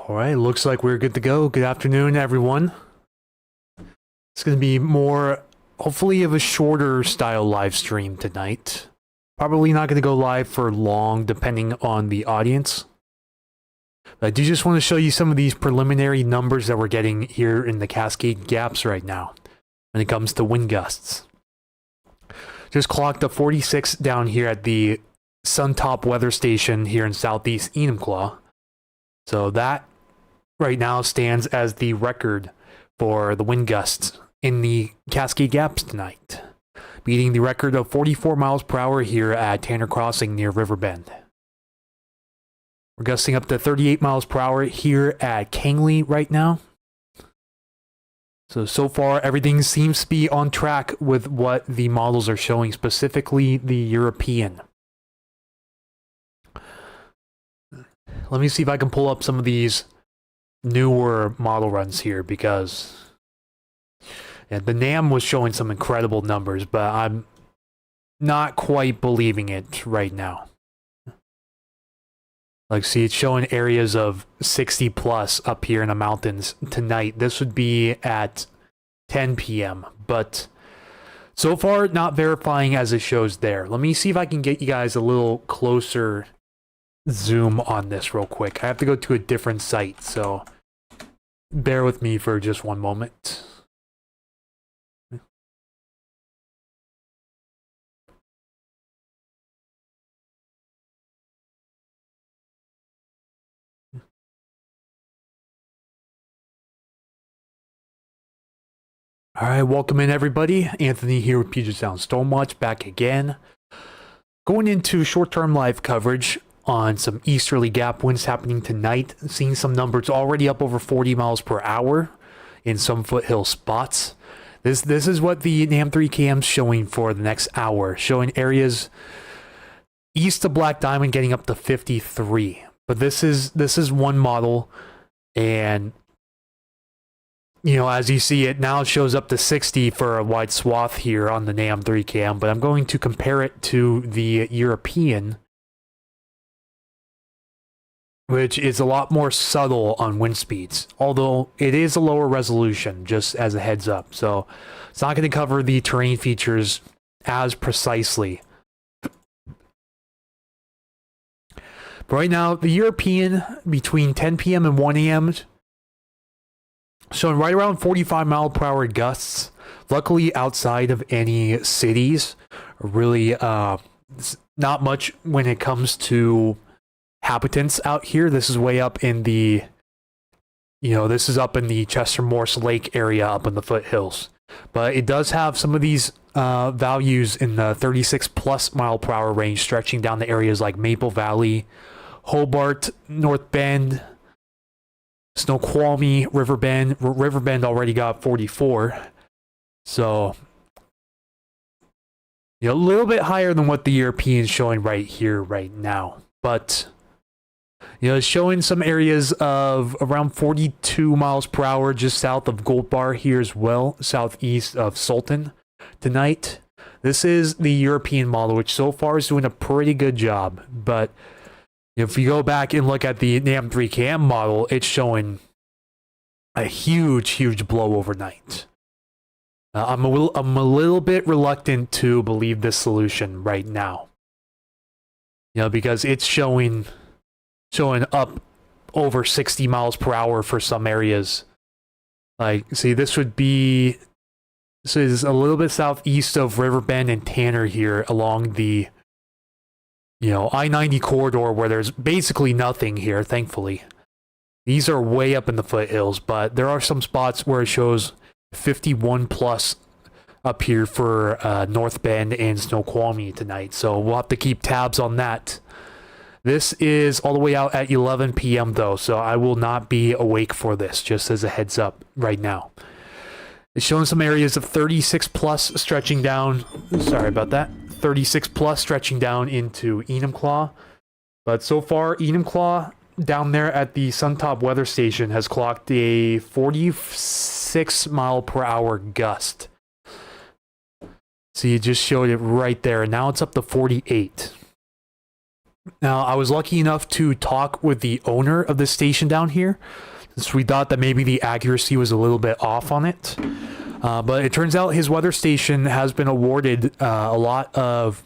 All right, looks like we're good to go. Good afternoon, everyone. It's going to be more, hopefully, of a shorter style live stream tonight. Probably not going to go live for long, depending on the audience. But I do just want to show you some of these preliminary numbers that we're getting here in the Cascade Gaps right now when it comes to wind gusts. Just clocked a 46 down here at the Suntop weather station here in southeast Enumclaw. So that right now stands as the record for the wind gusts in the Cascade Gaps tonight, beating the record of 44 miles per hour here at Tanner Crossing near Riverbend. We're gusting up to 38 miles per hour here at Kangley right now. So far everything seems to be on track with what the models are showing, specifically the European. Let me see if I can pull up some of these newer model runs here, because the NAM was showing some incredible numbers, but I'm not quite believing it right now. Like, see, it's showing areas of 60 plus up here in the mountains tonight. This would be at 10 p.m., but so far not verifying as it shows there. Let me see if I can get you guys a little closer zoom on this real quick. I have to go to a different site, so bear with me for just one moment. All right, welcome in everybody. Anthony here with Puget Sound Stormwatch, back again. Going into short-term live coverage on some easterly gap winds happening tonight. Seeing some numbers already up over 40 miles per hour in some foothill spots. This is what the NAM 3KM is showing for the next hour, showing areas east of Black Diamond getting up to 53. But this is one model, and you know, as you see, it now shows up to 60 for a wide swath here on the NAM 3KM, but I'm going to compare it to the European, which is a lot more subtle on wind speeds, although it is a lower resolution, just as a heads up. So it's not going to cover the terrain features as precisely. But right now, the European, between 10 p.m. and 1 a.m., showing right around 45 mile per hour gusts. Luckily, outside of any cities, really not much when it comes to habitants out here. This is way up in the, this is up in the Chester Morse Lake area up in the foothills. But it does have some of these values in the 36 plus mile per hour range, stretching down to areas like Maple Valley, Hobart, North Bend, Snoqualmie, Riverbend. Riverbend already got 44. So, a little bit higher than what the European is showing right here, right now. But, it's showing some areas of around 42 miles per hour just south of Gold Bar here as well, southeast of Sultan tonight. This is the European model, which so far is doing a pretty good job. But if you go back and look at the NAM 3KM model, it's showing a huge blow overnight. I'm a little bit reluctant to believe this solution right now. Because it's showing up over 60 miles per hour for some areas. Like, see, this is a little bit southeast of Riverbend and Tanner here along the I-90 corridor, where there's basically nothing here, thankfully. These are way up in the foothills, but there are some spots where it shows 51 plus up here for North Bend and Snoqualmie tonight, so we'll have to keep tabs on that. This is all the way out at 11 p.m. though, so I will not be awake for this, just as a heads up right now. It's showing some areas of 36 plus stretching down, sorry about that, 36 plus stretching down into Enumclaw. But so far, Enumclaw down there at the Suntop weather station has clocked a 46 mile per hour gust. So you just showed it right there, and now it's up to 48. Now, I was lucky enough to talk with the owner of the station down here, since we thought that maybe the accuracy was a little bit off on it. But it turns out his weather station has been awarded a lot of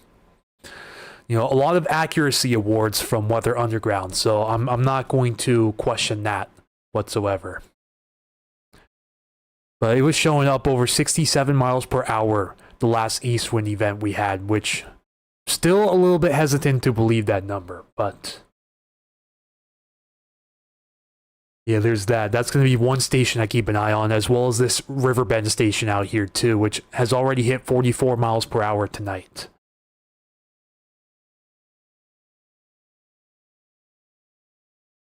accuracy awards from Weather Underground. So I'm not going to question that whatsoever. But it was showing up over 67 miles per hour the last east wind event we had, which still a little bit hesitant to believe that number, but yeah, there's that. That's going to be one station I keep an eye on, as well as this Riverbend station out here too, which has already hit 44 miles per hour tonight.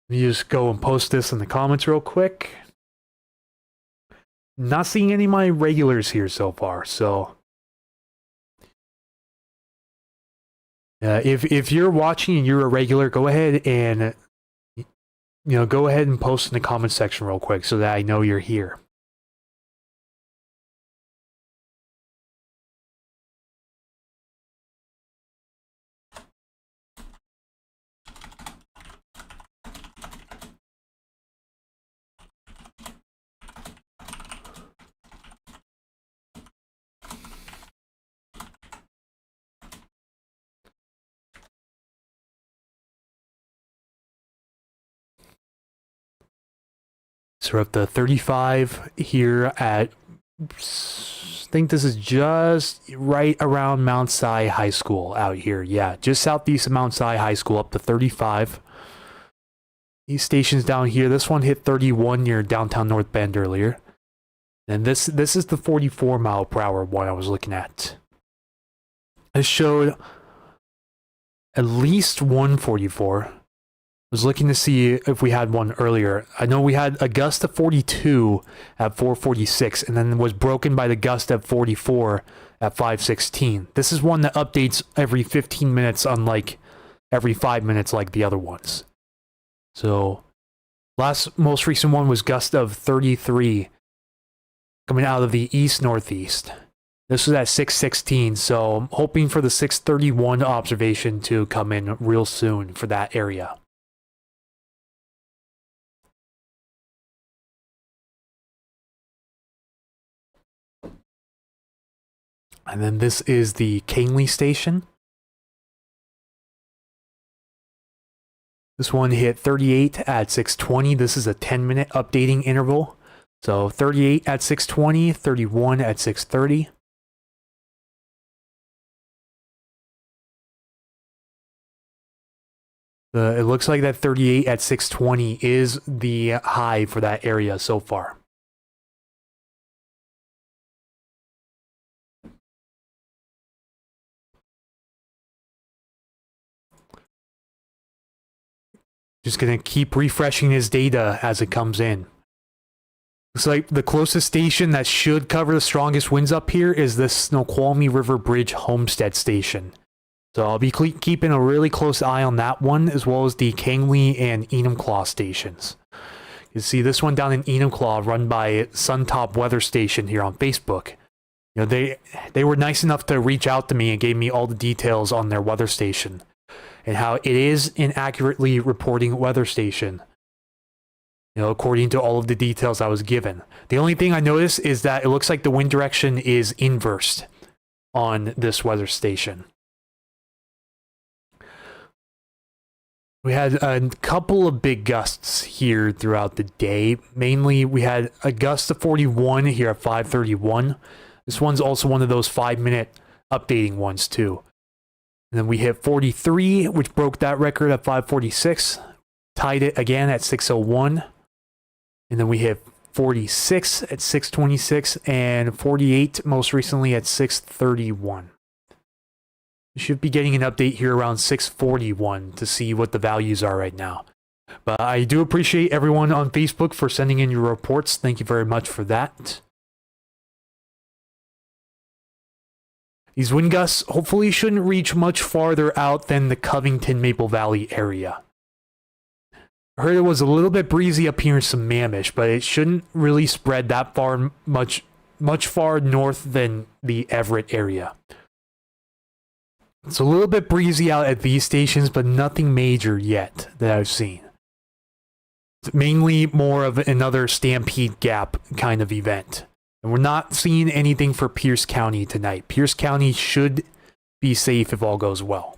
Let me just go and post this in the comments real quick. Not seeing any of my regulars here so far, so if you're watching and you're a regular, go ahead and post in the comment section real quick so that I know you're here. So we're up to 35 here at, I think this is just right around Mount Si High School out here. Yeah, just southeast of Mount Si High School, up to 35. These stations down here, this one hit 31 near downtown North Bend earlier. And this is the 44 mile per hour one I was looking at. It showed at least 144. Was looking to see if we had one earlier. I know we had a gust of 42 at 4:46, and then was broken by the gust of 44 at 5:16. This is one that updates every 15 minutes, unlike every 5 minutes like the other ones. So, most recent one was gust of 33 coming out of the east-northeast. This was at 6:16, so I'm hoping for the 6:31 observation to come in real soon for that area. And then this is the Kangley station. This one hit 38 at 6:20. This is a 10-minute updating interval. So 38 at 6:20, 31 at 6:30. It looks like that 38 at 6:20 is the high for that area so far. Just going to keep refreshing his data as it comes in. Looks like the closest station that should cover the strongest winds up here is the Snoqualmie River Bridge Homestead station. So I'll be keeping a really close eye on that one, as well as the Kangley and Enumclaw stations. You see this one down in Enumclaw, run by Suntop Weather Station here on Facebook. You know, they were nice enough to reach out to me and gave me all the details on their weather station, and how it is an accurately reporting weather station, you know, according to all of the details I was given. The only thing I noticed is that it looks like the wind direction is inversed on this weather station. We had a couple of big gusts here throughout the day. Mainly, we had a gust of 41 here at 5:31. This one's also one of those 5-minute updating ones too. And then we hit 43, which broke that record at 5:46. Tied it again at 6:01. And then we hit 46 at 6:26 and 48 most recently at 6:31. We should be getting an update here around 6:41 to see what the values are right now. But I do appreciate everyone on Facebook for sending in your reports. Thank you very much for that. These wind gusts hopefully shouldn't reach much farther out than the Covington Maple Valley area. I heard it was a little bit breezy up here in Sammamish, but it shouldn't really spread that far, much far north than the Everett area. It's a little bit breezy out at these stations, but nothing major yet that I've seen. It's mainly more of another Stampede Gap kind of event. And we're not seeing anything for Pierce County tonight. Pierce County should be safe if all goes well.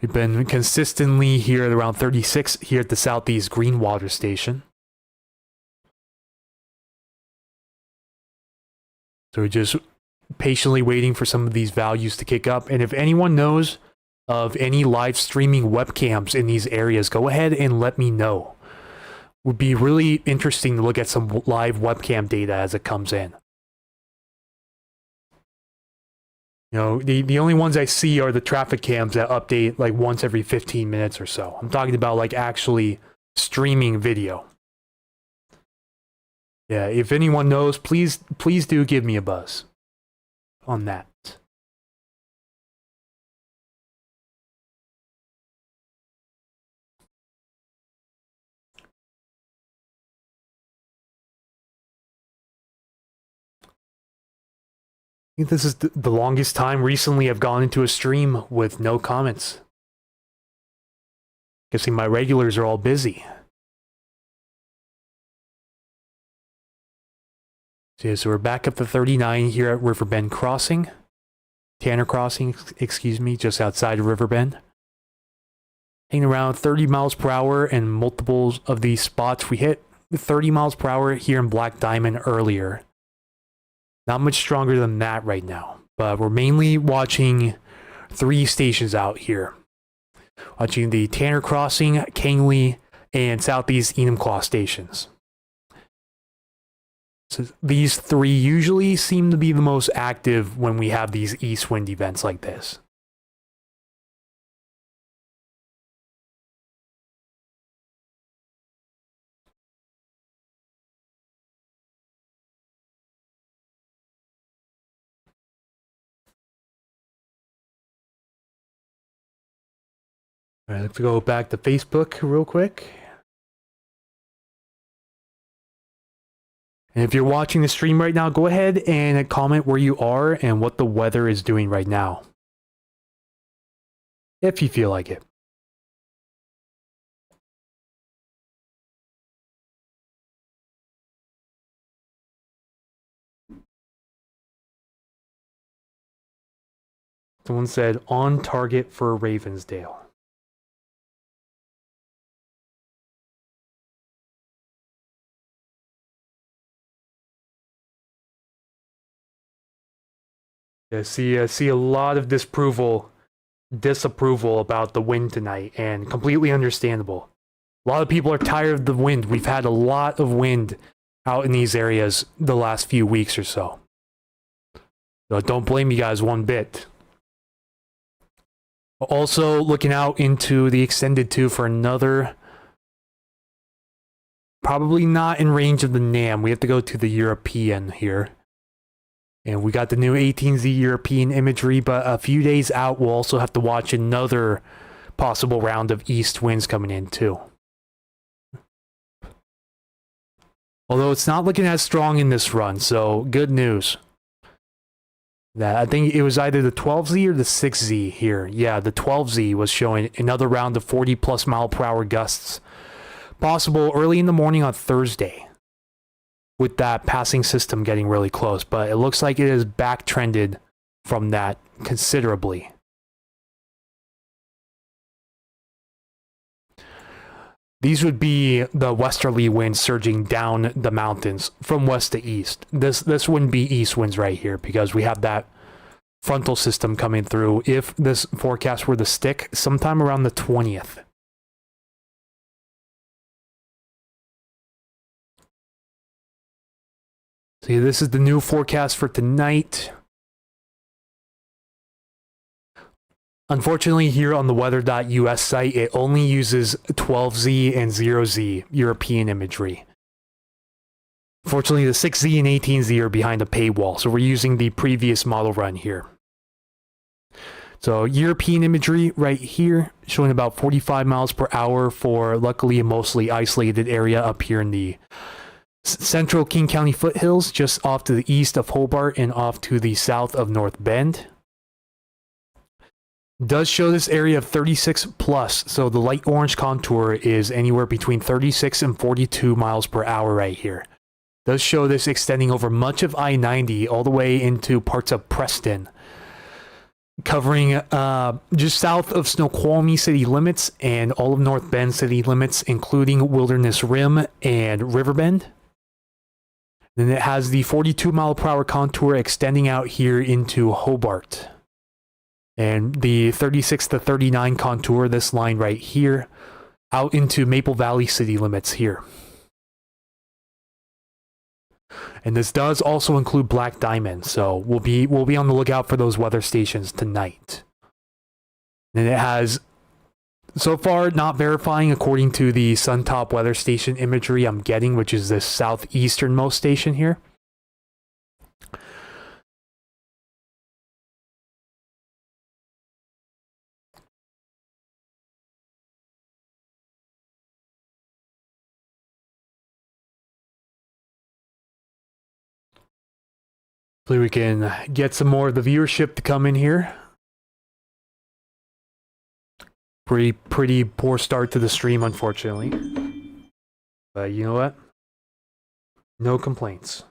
We've been consistently here at around 36 here at the Southeast Greenwater Station. So we're just patiently waiting for some of these values to kick up. And if anyone knows of any live streaming webcams in these areas, go ahead and let me know. Would be really interesting to look at some live webcam data as it comes in. You know, the only ones I see are the traffic cams that update like once every 15 minutes or so. I'm talking about like actually streaming video. Yeah, if anyone knows, please do give me a buzz on that. I think this is the longest time recently I've gone into a stream with no comments. Guessing my regulars are all busy. So we're back up to 39 here at Riverbend Crossing. Tanner Crossing, excuse me, just outside of Riverbend. Hanging around 30 miles per hour, and multiples of these spots we hit 30 miles per hour here in Black Diamond earlier. Not much stronger than that right now, but we're mainly watching 3 stations out here. Watching the Tanner Crossing, Kangley, and Southeast Enumclaw stations. So these 3 usually seem to be the most active when we have these east wind events like this. All right, let's go back to Facebook real quick. And if you're watching the stream right now, go ahead and comment where you are and what the weather is doing right now. If you feel like it. Someone said, on target for Ravensdale. I see a lot of disapproval about the wind tonight, and completely understandable. A lot of people are tired of the wind. We've had a lot of wind out in these areas the last few weeks or so. So don't blame you guys one bit. Also looking out into the extended 2 for another, probably not in range of the NAM. We have to go to the European here. And we got the new 18Z European imagery, but a few days out, we'll also have to watch another possible round of east winds coming in too. Although it's not looking as strong in this run, so good news. That I think it was either the 12Z or the 6Z here. Yeah, the 12Z was showing another round of 40 plus mile per hour gusts. Possible early in the morning on Thursday, with that passing system getting really close, but it looks like it is back trended from that considerably. These would be the westerly winds surging down the mountains from west to east. This wouldn't be east winds right here because we have that frontal system coming through. If this forecast were to stick sometime around the 20th. See, this is the new forecast for tonight. Unfortunately, here on the weather.us site, it only uses 12Z and 0Z European imagery. Fortunately, the 6Z and 18Z are behind a paywall, so we're using the previous model run here. So European imagery right here, showing about 45 miles per hour for luckily a mostly isolated area up here in the central King County foothills, just off to the east of Hobart and off to the south of North Bend. Does show this area of 36 plus, so the light orange contour is anywhere between 36 and 42 miles per hour right here. Does show this extending over much of I-90 all the way into parts of Preston, covering just south of Snoqualmie city limits and all of North Bend city limits, including Wilderness Rim and Riverbend. Then it has the 42 mile per hour contour extending out here into Hobart. And the 36 to 39 contour, this line right here, out into Maple Valley city limits here. And this does also include Black Diamond, so we'll be on the lookout for those weather stations tonight. And it has, so far, not verifying according to the Suntop weather station imagery I'm getting, which is this southeasternmost station here. Hopefully we can get some more of the viewership to come in here. Pretty poor start to the stream, unfortunately. But you know what? No complaints.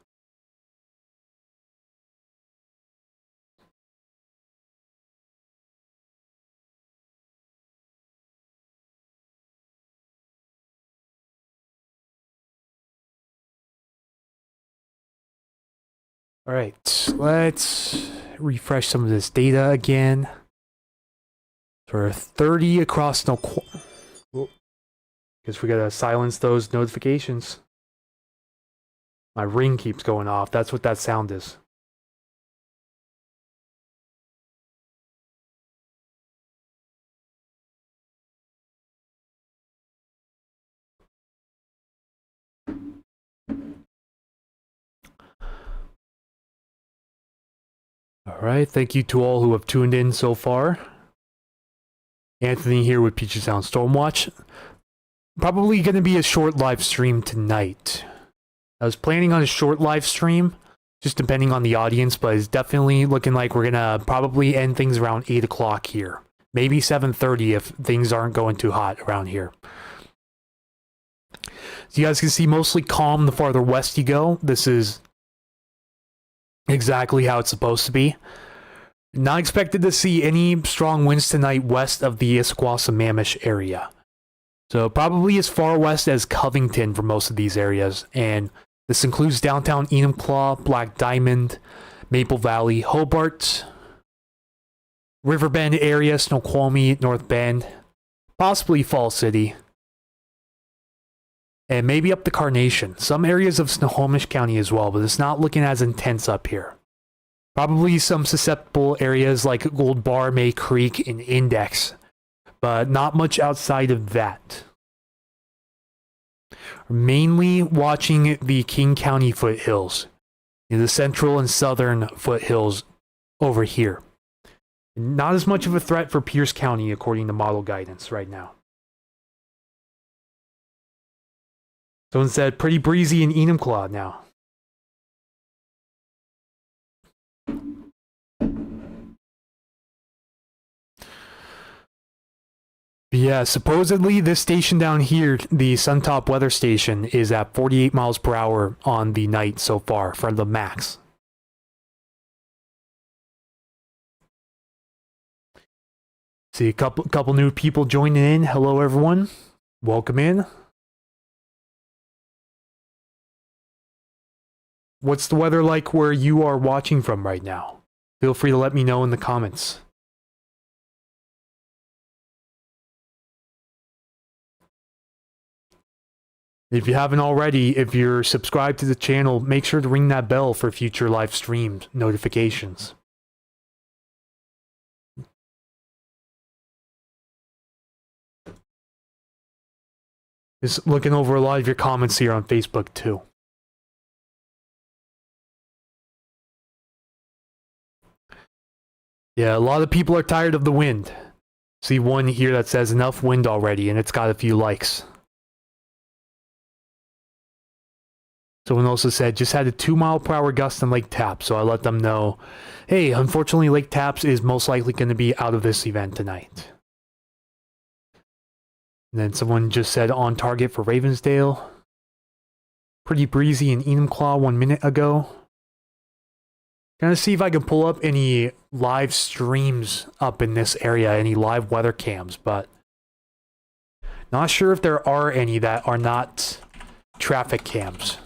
All right, let's refresh some of this data again. For 30 across Snoqualmie. Guess we gotta silence those notifications. My ring keeps going off. That's what that sound is. All right, thank you to all who have tuned in so far. Anthony here with Puget Sound Stormwatch. Probably going to be a short live stream tonight. I was planning on a short live stream, just depending on the audience, but it's definitely looking like we're going to probably end things around 8 o'clock here. Maybe 7:30 if things aren't going too hot around here. So you guys can see mostly calm the farther west you go. This is exactly how it's supposed to be. Not expected to see any strong winds tonight west of the Issaquah-Sammamish area. So probably as far west as Covington for most of these areas. And this includes downtown Enumclaw, Black Diamond, Maple Valley, Hobart, Riverbend area, Snoqualmie, North Bend, possibly Fall City, and maybe up to Carnation. Some areas of Snohomish County as well, but it's not looking as intense up here. Probably some susceptible areas like Gold Bar, May Creek, and Index, but not much outside of that. Mainly watching the King County foothills, the central and southern foothills over here. Not as much of a threat for Pierce County according to model guidance right now. Someone said pretty breezy in Enumclaw now. Yeah, supposedly this station down here, the Suntop weather station, is at 48 miles per hour on the night so far for the max. See a couple new people joining in. Hello everyone. Welcome in. What's the weather like where you are watching from right now? Feel free to let me know in the comments. If you haven't already, if you're subscribed to the channel, make sure to ring that bell for future live stream notifications. Just looking over a lot of your comments here on Facebook too. Yeah, a lot of people are tired of the wind. See one here that says enough wind already, and it's got a few likes. Someone also said, just had a 2-mile-per-hour gust in Lake Tapps, so I let them know, hey, unfortunately Lake Tapps is most likely going to be out of this event tonight. And then someone just said on target for Ravensdale. Pretty breezy in Enumclaw 1 minute ago. Gonna see if I can pull up any live streams up in this area, any live weather cams, but not sure if there are any that are not traffic cams.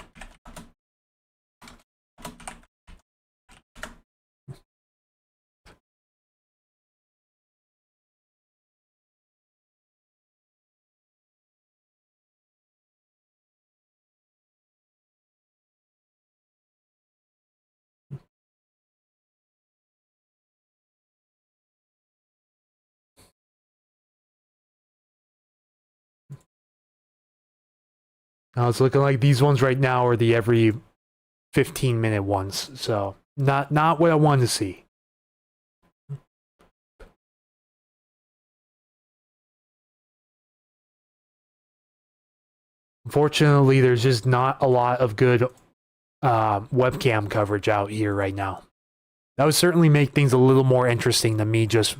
Now it's looking like these ones right now are the every 15-minute ones, so not what I wanted to see. Unfortunately, there's just not a lot of good webcam coverage out here right now. That would certainly make things a little more interesting than me just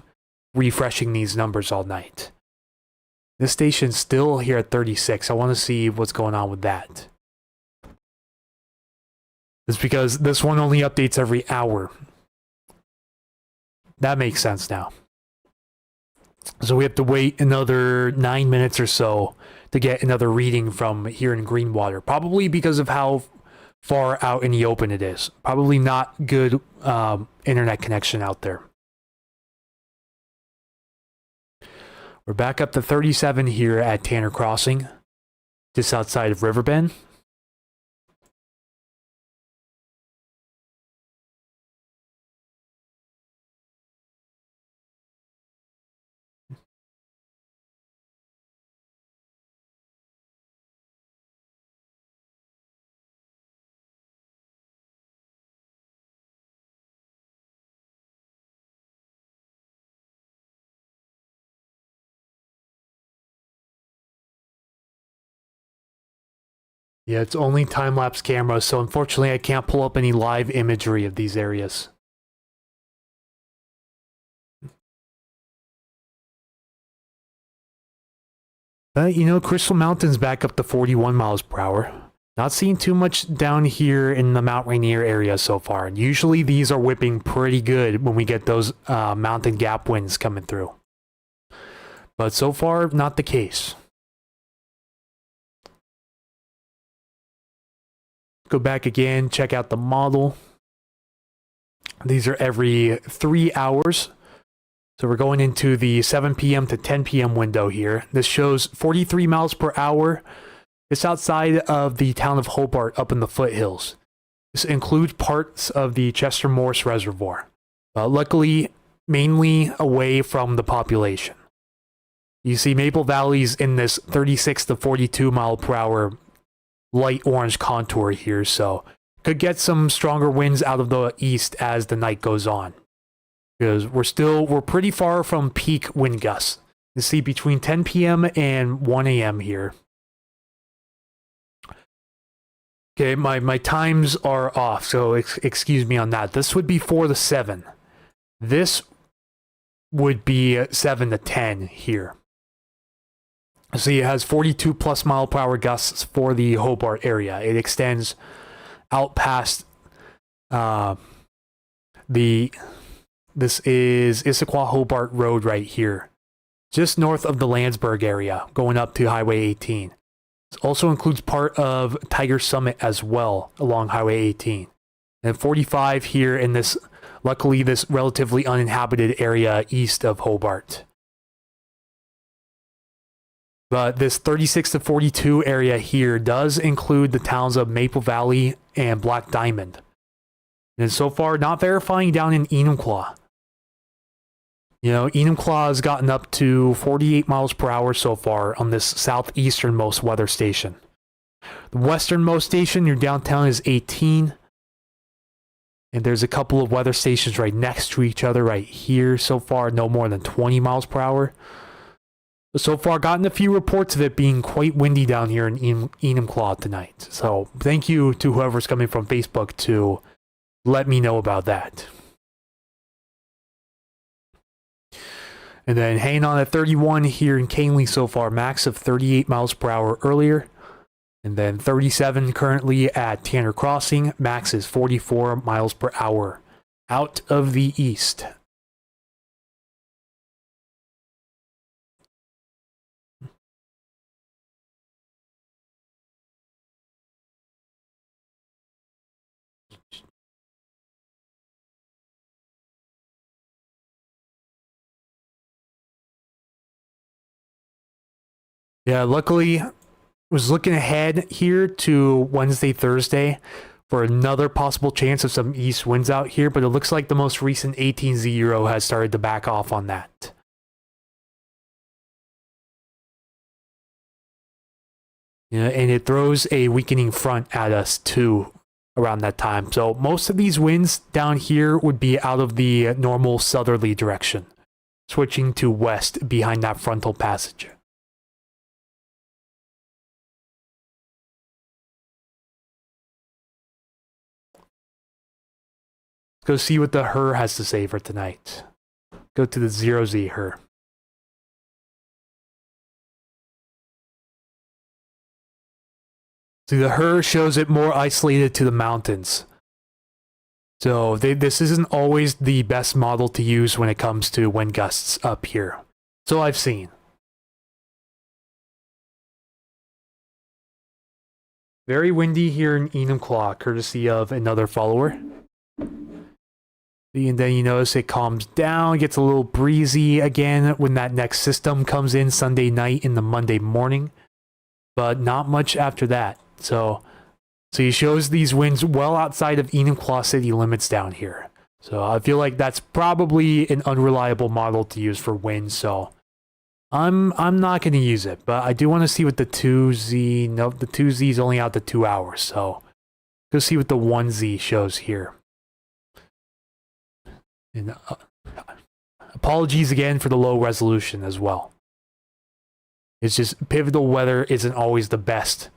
refreshing these numbers all night. This station's still here at 36. I want to see what's going on with that. It's because this one only updates every hour. That makes sense now. So we have to wait another 9 minutes or so to get another reading from here in Greenwater. Probably because of how far out in the open it is. Probably not good internet connection out there. We're back up to 37 here at Tanner Crossing, just outside of Riverbend. Yeah, it's only time-lapse camera, so unfortunately I can't pull up any live imagery of these areas. But, you know, Crystal Mountain's back up to 41 miles per hour. Not seeing too much down here in the Mount Rainier area so far. And usually these are whipping pretty good when we get those mountain gap winds coming through. But so far, not the case. Go back again, check out the model. These are every 3 hours. So we're going into the 7 p.m. to 10 p.m. window here. This shows 43 miles per hour. It's outside of the town of Hobart up in the foothills. This includes parts of the Chester Morse Reservoir. Luckily, mainly away from the population. You see Maple Valley's in this 36 to 42 mile per hour light orange contour here, so could get some stronger winds out of the east as the night goes on. Because we're pretty far from peak wind gusts. You see between 10 p.m. and 1 a.m. here. Okay, my times are off, so excuse me on that. This would be 4 to 7. This would be 7 to 10 here. See, it has 42 plus mile per hour gusts for the Hobart area. It extends out past this is Issaquah Hobart Road right here, just north of the Landsberg area, going up to Highway 18. It also includes part of Tiger Summit as well along Highway 18. And 45 here in this, luckily, this relatively uninhabited area east of Hobart. But this 36 to 42 area here does include the towns of Maple Valley and Black Diamond. And so far, not verifying down in Enumclaw. You know, Enumclaw has gotten up to 48 miles per hour so far on this southeasternmost weather station. The westernmost station near downtown is 18. And there's a couple of weather stations right next to each other right here. So far, no more than 20 miles per hour. So far, gotten a few reports of it being quite windy down here in Enumclaw tonight. So thank you to whoever's coming from Facebook to let me know about that. And then hanging on at 31 here in Canely so far, max of 38 miles per hour earlier. And then 37 currently at Tanner Crossing, max is 44 miles per hour out of the east. Yeah, luckily, was looking ahead here to Wednesday, Thursday for another possible chance of some east winds out here, but it looks like the most recent 18Z Euro has started to back off on that. Yeah, and it throws a weakening front at us too around that time. So most of these winds down here would be out of the normal southerly direction, switching to west behind that frontal passage. Go see what the HER has to say for tonight. Go to the 0Z HER. See, the HER shows it more isolated to the mountains. So this isn't always the best model to use when it comes to wind gusts up here. So I've seen. Very windy here in Enumclaw, courtesy of another follower. And then you notice it calms down, gets a little breezy again when that next system comes in Sunday night in the Monday morning. But not much after that. So he shows these winds well outside of Enumclaw city limits down here. So I feel like that's probably an unreliable model to use for wind. So I'm not going to use it. But I do want to see what the 2Z... Nope, the 2Z is only out to 2 hours. So go see what the 1Z shows here. And apologies again for the low resolution as well. It's just pivotal weather isn't always the best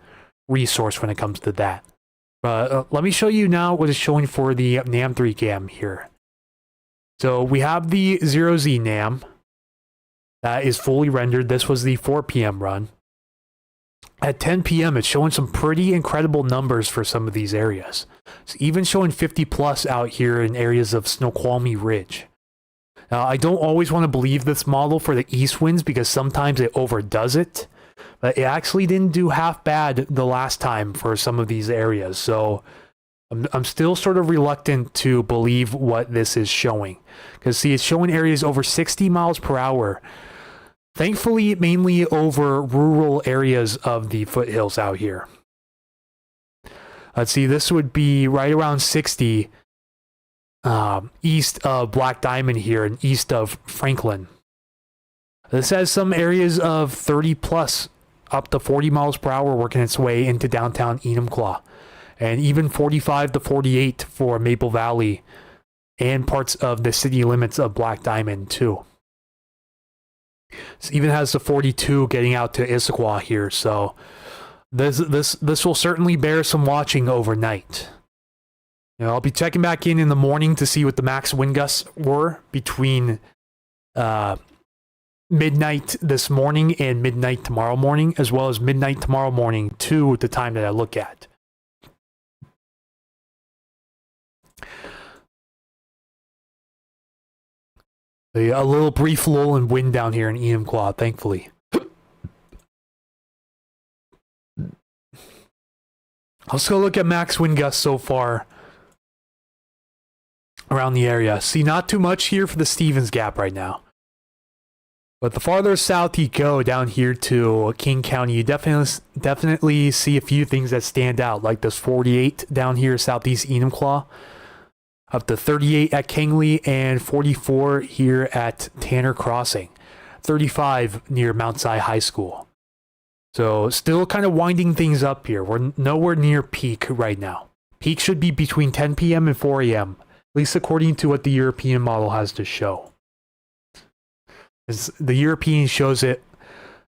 resource when it comes to that. Let me show you now what is showing for the NAM3 cam here. So we have the 0Z NAM that is fully rendered. This was the 4 p.m. run. At 10 p.m. it's showing some pretty incredible numbers for some of these areas. It's even showing 50 plus out here in areas of Snoqualmie Ridge. Now, I don't always want to believe this model for the east winds because sometimes it overdoes it. But it actually didn't do half bad the last time for some of these areas. So I'm still sort of reluctant to believe what this is showing. Because see, it's showing areas over 60 miles per hour. Thankfully, mainly over rural areas of the foothills out here. Let's see, this would be right around 60 east of Black Diamond here and east of Franklin. This has some areas of 30 plus up to 40 miles per hour working its way into downtown Enumclaw. And even 45 to 48 for Maple Valley and parts of the city limits of Black Diamond too. This even has the 42 getting out to Issaquah here, so this will certainly bear some watching overnight. You know, I'll be checking back in the morning to see what the max wind gusts were between midnight this morning and midnight tomorrow morning, as well as midnight tomorrow morning to the time that I look at. A little brief lull in wind down here in Enumclaw, thankfully. Let's go look at max wind gusts so far around the area. See, not too much here for the Stevens Gap right now. But the farther south you go down here to King County, you definitely see a few things that stand out, like this 48 down here southeast Enumclaw, up to 38 at Kangley, and 44 here at Tanner Crossing, 35 near Mount Si High School. So still kind of winding things up here. We're nowhere near peak right now. Peak should be between 10 p.m. and 4 a.m., at least according to what the European model has to show. The European shows it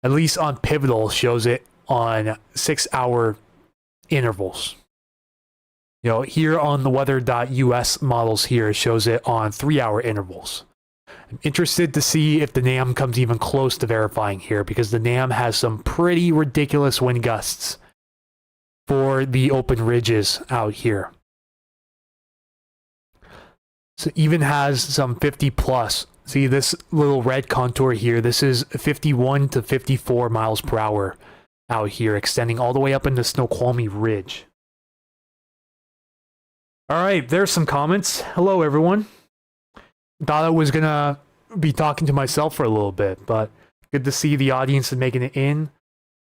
At least on Pivotal shows it on 6-hour intervals. You know, here on the weather.us models here, it shows it on 3-hour intervals. I'm interested to see if the NAM comes even close to verifying here, because the NAM has some pretty ridiculous wind gusts for the open ridges out here. So it even has some 50 plus. See this little red contour here? This is 51 to 54 miles per hour out here, extending all the way up into Snoqualmie Ridge. All right, there's some comments. Hello, everyone. Thought I was going to be talking to myself for a little bit, but good to see the audience is making it in.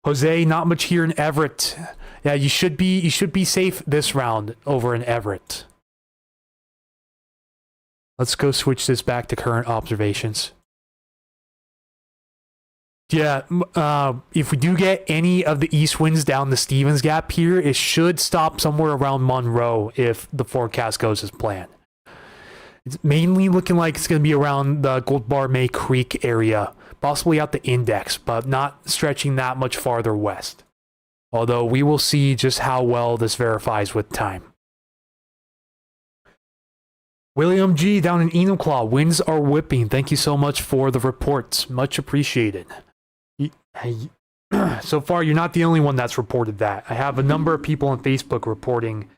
Jose, not much here in Everett. Yeah, you should be safe this round over in Everett. Let's go switch this back to current observations. Yeah, if we do get any of the east winds down the Stevens Gap here, it should stop somewhere around Monroe if the forecast goes as planned. It's mainly looking like it's going to be around the Gold Bar May Creek area, possibly out the index, but not stretching that much farther west. Although we will see just how well this verifies with time. William G. down in Enumclaw, winds are whipping. Thank you so much for the reports. Much appreciated. So far, you're not the only one that's reported that. I have a number of people on Facebook reporting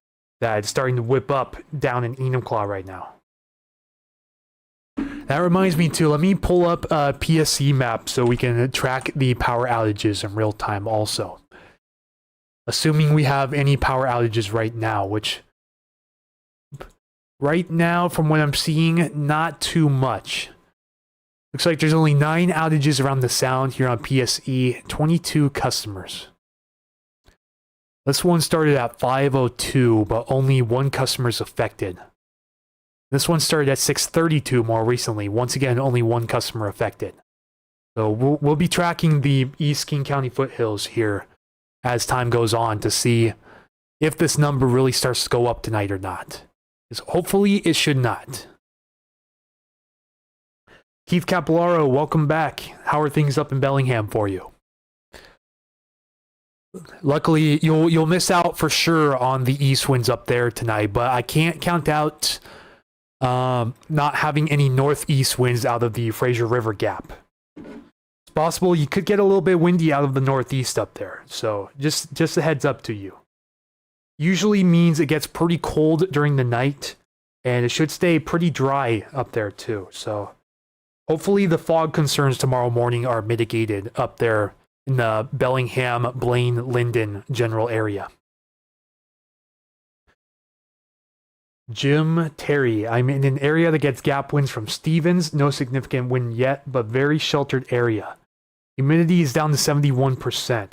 that it's starting to whip up down in Enumclaw right now. That reminds me too, let me pull up a PSC map so we can track the power outages in real time also. Assuming we have any power outages right now, which right now, from what I'm seeing, not too much. Looks like there's only 9 outages around the sound here on PSE, 22 customers. This one started at 5:02, but only 1 customer is affected. This one started at 6:32 more recently. Once again, only 1 customer affected. So we'll be tracking the East King County foothills here as time goes on to see if this number really starts to go up tonight or not. Because hopefully it should not. Keith Capillaro, welcome back. How are things up in Bellingham for you? Luckily, you'll miss out for sure on the east winds up there tonight, but I can't count out not having any northeast winds out of the Fraser River Gap. It's possible you could get a little bit windy out of the northeast up there, so just a heads up to you. Usually means it gets pretty cold during the night, and it should stay pretty dry up there too. So hopefully the fog concerns tomorrow morning are mitigated up there in the Bellingham, Blaine, Linden general area. Jim Terry, I'm in an area that gets gap winds from Stevens. No significant wind yet, but very sheltered area. Humidity is down to 71%.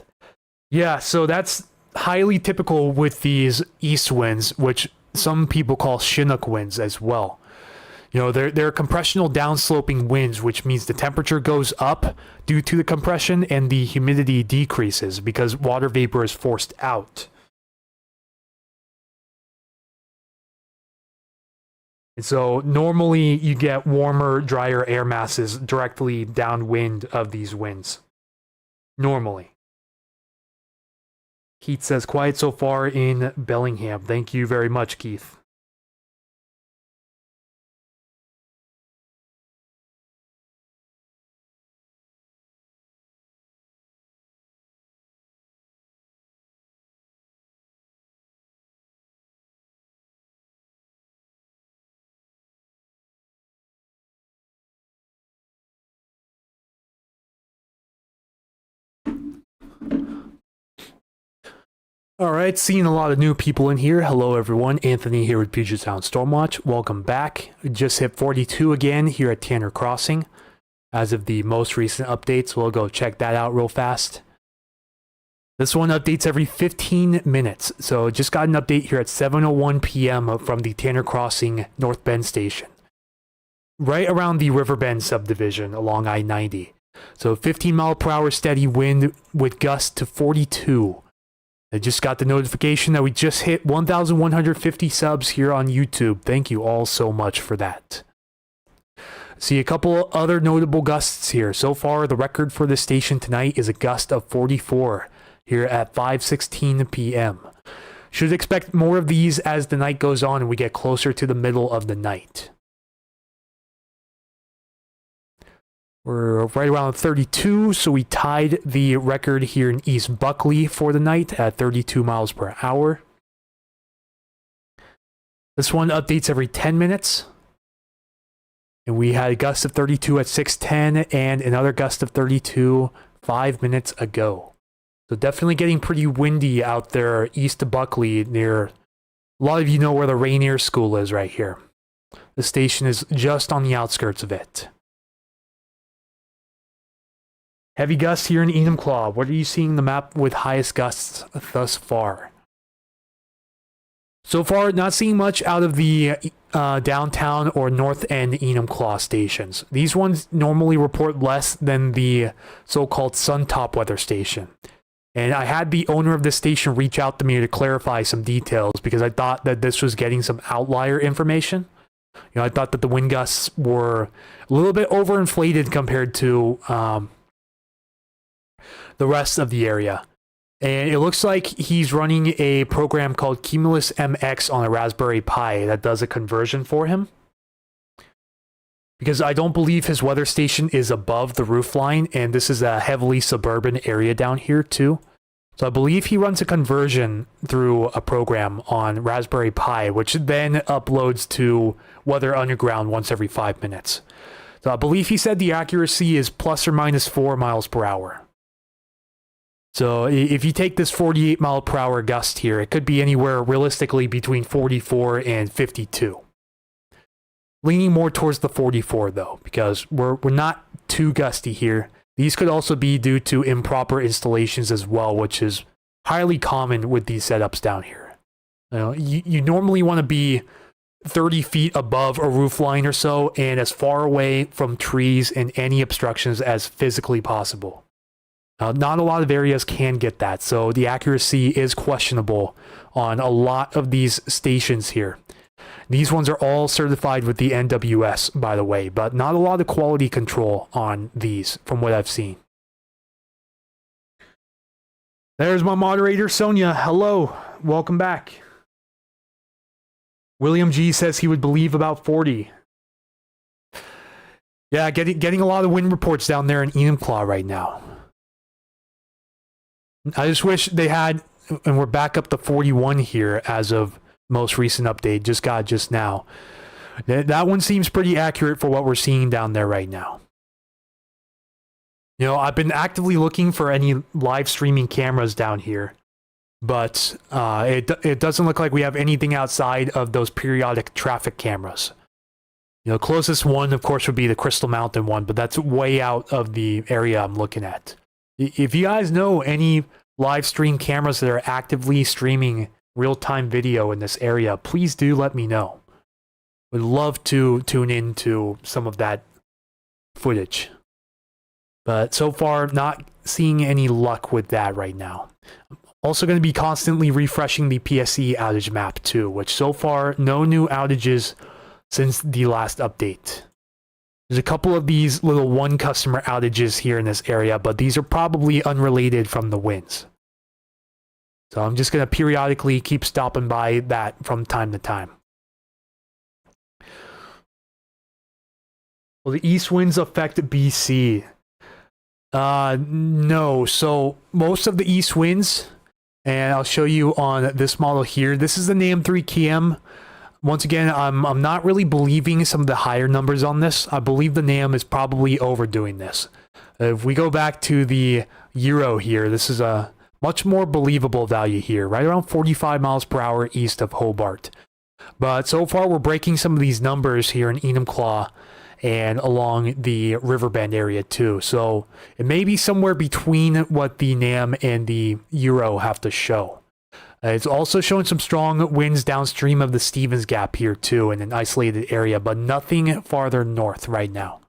Yeah, so that's highly typical with these east winds, which some people call Chinook winds as well. You know, they're compressional downsloping winds, which means the temperature goes up due to the compression and the humidity decreases because water vapor is forced out. And so normally you get warmer, drier air masses directly downwind of these winds. Normally. Keith says, quiet so far in Bellingham. Thank you very much, Keith. All right, seeing a lot of new people in here. Hello, everyone. Anthony here with Puget Sound Stormwatch. Welcome back. We just hit 42 again here at Tanner Crossing. As of the most recent updates, we'll go check that out real fast. This one updates every 15 minutes. So just got an update here at 7:01 p.m. from the Tanner Crossing North Bend station. Right around the Riverbend subdivision along I-90. So 15 mile per hour steady wind with gusts to 42. I just got the notification that we just hit 1,150 subs here on YouTube. Thank you all so much for that. See a couple other notable gusts here. So far, the record for this station tonight is a gust of 44 here at 5:16 p.m. Should expect more of these as the night goes on and we get closer to the middle of the night. We're right around 32, so we tied the record here in East Buckley for the night at 32 miles per hour. This one updates every 10 minutes. And we had a gust of 32 at 6:10 and another gust of 32 5 minutes ago. So definitely getting pretty windy out there east of Buckley near, a lot of you know where the Rainier School is right here. The station is just on the outskirts of it. Heavy gusts here in Enumclaw. What are you seeing the map with highest gusts thus far? So far, not seeing much out of the downtown or north end Enumclaw stations. These ones normally report less than the so-called Suntop weather station. And I had the owner of this station reach out to me to clarify some details because I thought that this was getting some outlier information. You know, I thought that the wind gusts were a little bit overinflated compared to the rest of the area. And it looks like he's running a program called Cumulus MX on a Raspberry Pi that does a conversion for him. Because I don't believe his weather station is above the roof line, and this is a heavily suburban area down here too. So I believe he runs a conversion through a program on Raspberry Pi, which then uploads to Weather Underground once every 5 minutes. So I believe he said the accuracy is plus or minus 4 miles per hour. So if you take this 48 mile per hour gust here, it could be anywhere realistically between 44 and 52. Leaning more towards the 44 though, because we're not too gusty here. These could also be due to improper installations as well, which is highly common with these setups down here. You normally want to be 30 feet above a roof line or so, and as far away from trees and any obstructions as physically possible. Not a lot of areas can get that, so the accuracy is questionable on a lot of these stations here. These ones are all certified with the NWS, by the way, but not a lot of quality control on these from what I've seen. There's my moderator, Sonia. Hello. Welcome back. William G says he would believe about 40. Yeah, getting a lot of wind reports down there in Enumclaw right now. I just wish they had, and we're back up to 41 here as of most recent update, just now. That one seems pretty accurate for what we're seeing down there right now. You know, I've been actively looking for any live streaming cameras down here, but it doesn't look like we have anything outside of those periodic traffic cameras. You know, closest one, of course, would be the Crystal Mountain one, but that's way out of the area I'm looking at. If you guys know any live stream cameras that are actively streaming real-time video in this area, please do let me know. Would love to tune into some of that footage. But so far, not seeing any luck with that right now. Also going to be constantly refreshing the PSE outage map too, which so far, no new outages since the last update. There's a couple of these little one customer outages here in this area, but these are probably unrelated from the winds. So I'm just going to periodically keep stopping by that from time to time. Will the east winds affect BC? No. So most of the east winds, and I'll show you on this model here. This is the NAM 3KM. Once again, I'm not really believing some of the higher numbers on this. I believe the NAM is probably overdoing this. If we go back to the Euro here, this is a much more believable value here, right around 45 miles per hour east of Hobart. But so far, we're breaking some of these numbers here in Enumclaw and along the Riverbend area too. So it may be somewhere between what the NAM and the Euro have to show. It's also showing some strong winds downstream of the Stevens Gap here too in an isolated area, but nothing farther north right now.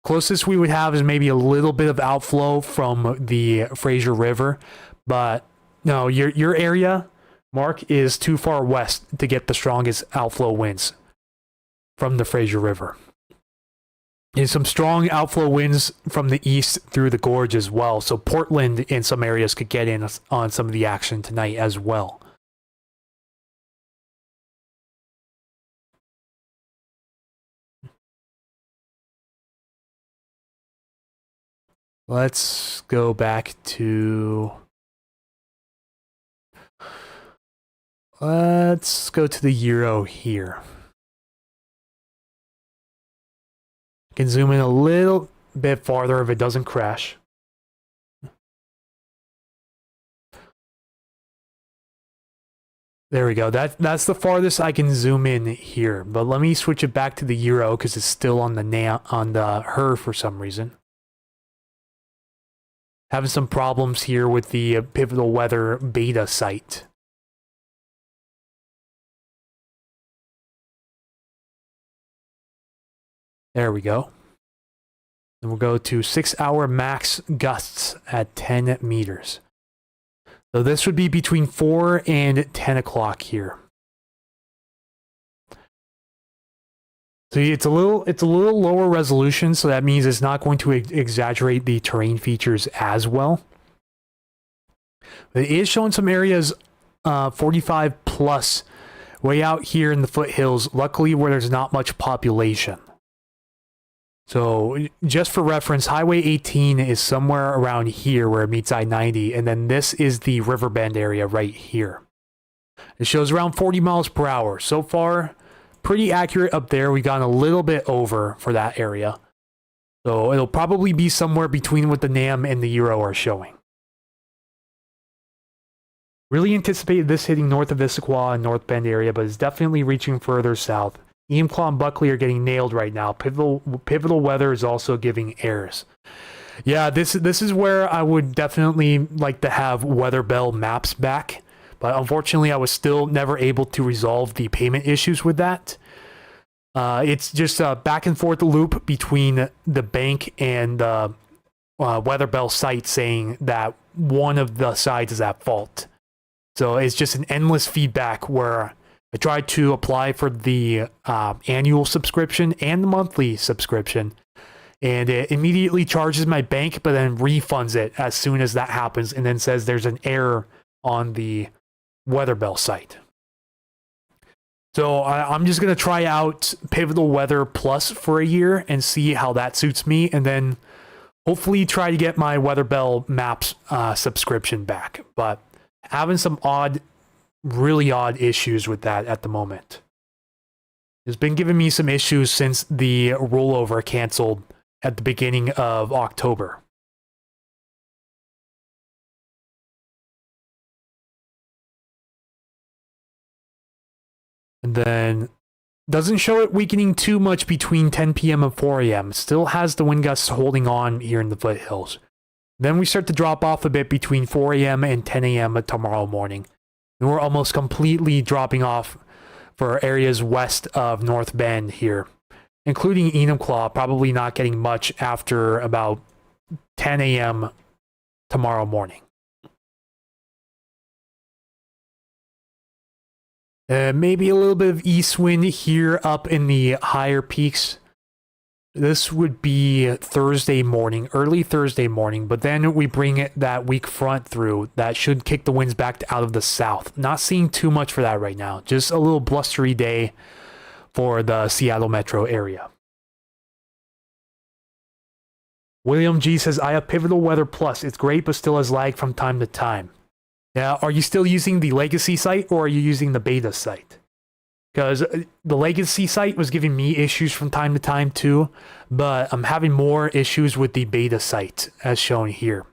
Closest we would have is maybe a little bit of outflow from the Fraser River, but no, your area, Mark, is too far west to get the strongest outflow winds from the Fraser River. There's some strong outflow winds from the east through the gorge as well. So Portland in some areas could get in on some of the action tonight as well. Let's go back to... Let's go to the euro here. Can zoom in a little bit farther if it doesn't crash. There we go. That's the farthest I can zoom in here. But let me switch it back to the euro because it's still on the HER for some reason. Having some problems here with the pivotal weather beta site. There we go. And we'll go to 6-hour max gusts at 10 meters. So this would be between 4 and 10 o'clock here. So it's a little lower resolution, so that means it's not going to exaggerate the terrain features as well. But it is showing some areas 45 plus way out here in the foothills, luckily where there's not much population. So just for reference, Highway 18 is somewhere around here where it meets I-90, and then this is the Riverbend area right here. It shows around 40 miles per hour. So far, pretty accurate up there. We've gone a little bit over for that area. So it'll probably be somewhere between what the NAM and the Euro are showing. Really anticipated this hitting north of Issaquah and North Bend area, but it's definitely reaching further south. Enumclaw and Buckley are getting nailed right now. Pivotal weather is also giving errors. Yeah, this is where I would definitely like to have Weather Bell maps back. But unfortunately, I was still never able to resolve the payment issues with that. It's just a back and forth loop between the bank and the Weather Bell site saying that one of the sides is at fault. So it's just an endless feedback where I tried to apply for the annual subscription and the monthly subscription, and it immediately charges my bank, but then refunds it as soon as that happens, and then says there's an error on the Weather Bell site. So I'm just going to try out Pivotal Weather Plus for a year and see how that suits me, and then hopefully try to get my Weather Bell Maps subscription back. But having some really odd issues with that at the moment. It's been giving me some issues since the rollover canceled at the beginning of October. And then doesn't show it weakening too much between 10 p.m. and 4 a.m. Still has the wind gusts holding on here in the foothills. Then we start to drop off a bit between 4 a.m. and 10 a.m. tomorrow morning. And we're almost completely dropping off for areas west of North Bend here, including Enumclaw, probably not getting much after about 10 a.m. tomorrow morning. Maybe a little bit of east wind here up in the higher peaks. This would be Thursday morning, early Thursday morning, but then we bring that weak front through. That should kick the winds back out of the south. Not seeing too much for that right now. Just a little blustery day for the Seattle metro area. William G says, I have Pivotal Weather Plus. It's great, but still has lag from time to time. Now, are you still using the legacy site or are you using the beta site? Because the legacy site was giving me issues from time to time too, but I'm having more issues with the beta site as shown here.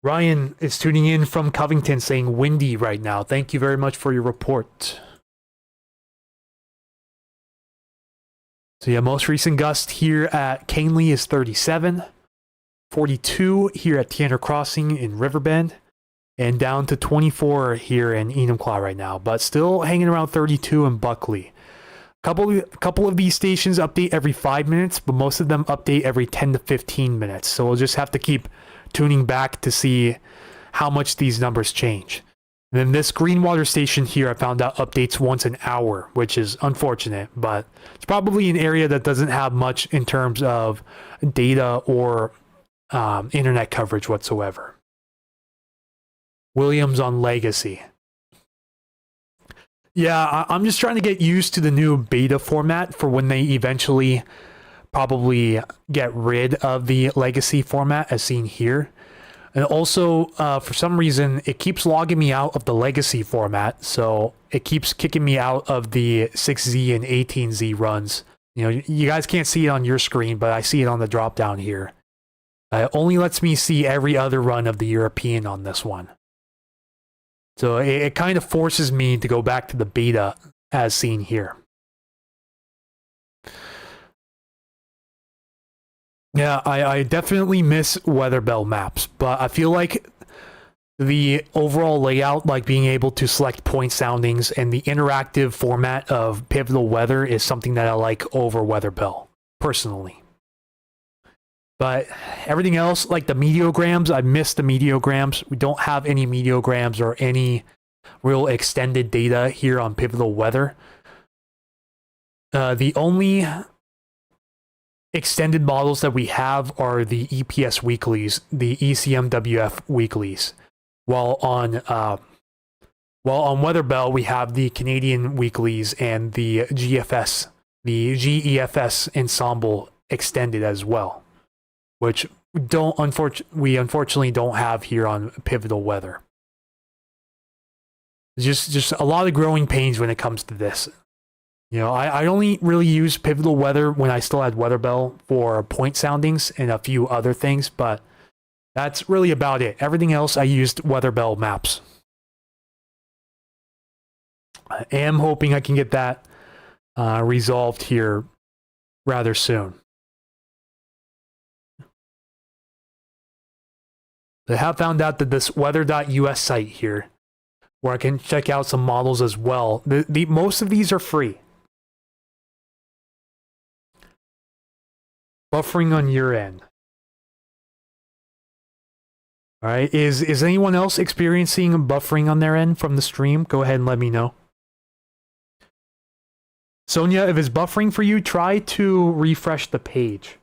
Ryan is tuning in from Covington saying windy right now. Thank you very much for your report. So yeah, most recent gust here at Canely is 37, 42 here at Tanner Crossing in Riverbend, and down to 24 here in Enumclaw right now, but still hanging around 32 in Buckley. Couple of these stations update every 5 minutes, but most of them update every 10 to 15 minutes. So we'll just have to keep tuning back to see how much these numbers change. And then this green water station here, I found out updates once an hour, which is unfortunate, but it's probably an area that doesn't have much in terms of data or internet coverage whatsoever. Williams on Legacy. Yeah, I'm just trying to get used to the new beta format for when they eventually probably get rid of the Legacy format as seen here. And also, for some reason, it keeps logging me out of the Legacy format, so it keeps kicking me out of the 6Z and 18Z runs. You know, you guys can't see it on your screen, but I see it on the drop down here. It only lets me see every other run of the European on this one. So it kind of forces me to go back to the beta as seen here. Yeah, I definitely miss Weatherbell maps, but I feel like the overall layout, like being able to select point soundings and the interactive format of Pivotal Weather is something that I like over Weatherbell, personally. But everything else, like the meteograms, I miss the meteograms. We don't have any meteograms or any real extended data here on Pivotal Weather. The only extended models that we have are the EPS weeklies, the ECMWF weeklies. While on Weatherbell, we have the Canadian weeklies and the GFS, the GEFS ensemble extended as well, which we unfortunately don't have here on Pivotal Weather. Just a lot of growing pains when it comes to this. You know, I only really used Pivotal Weather when I still had Weatherbell for point soundings and a few other things, but that's really about it. Everything else I used Weatherbell maps. I am hoping I can get that resolved here rather soon. I have found out that this weather.us site here, where I can check out some models as well, most of these are free. Buffering on your end. All right, is anyone else experiencing buffering on their end from the stream? Go ahead and let me know. Sonia, if it's buffering for you, try to refresh the page.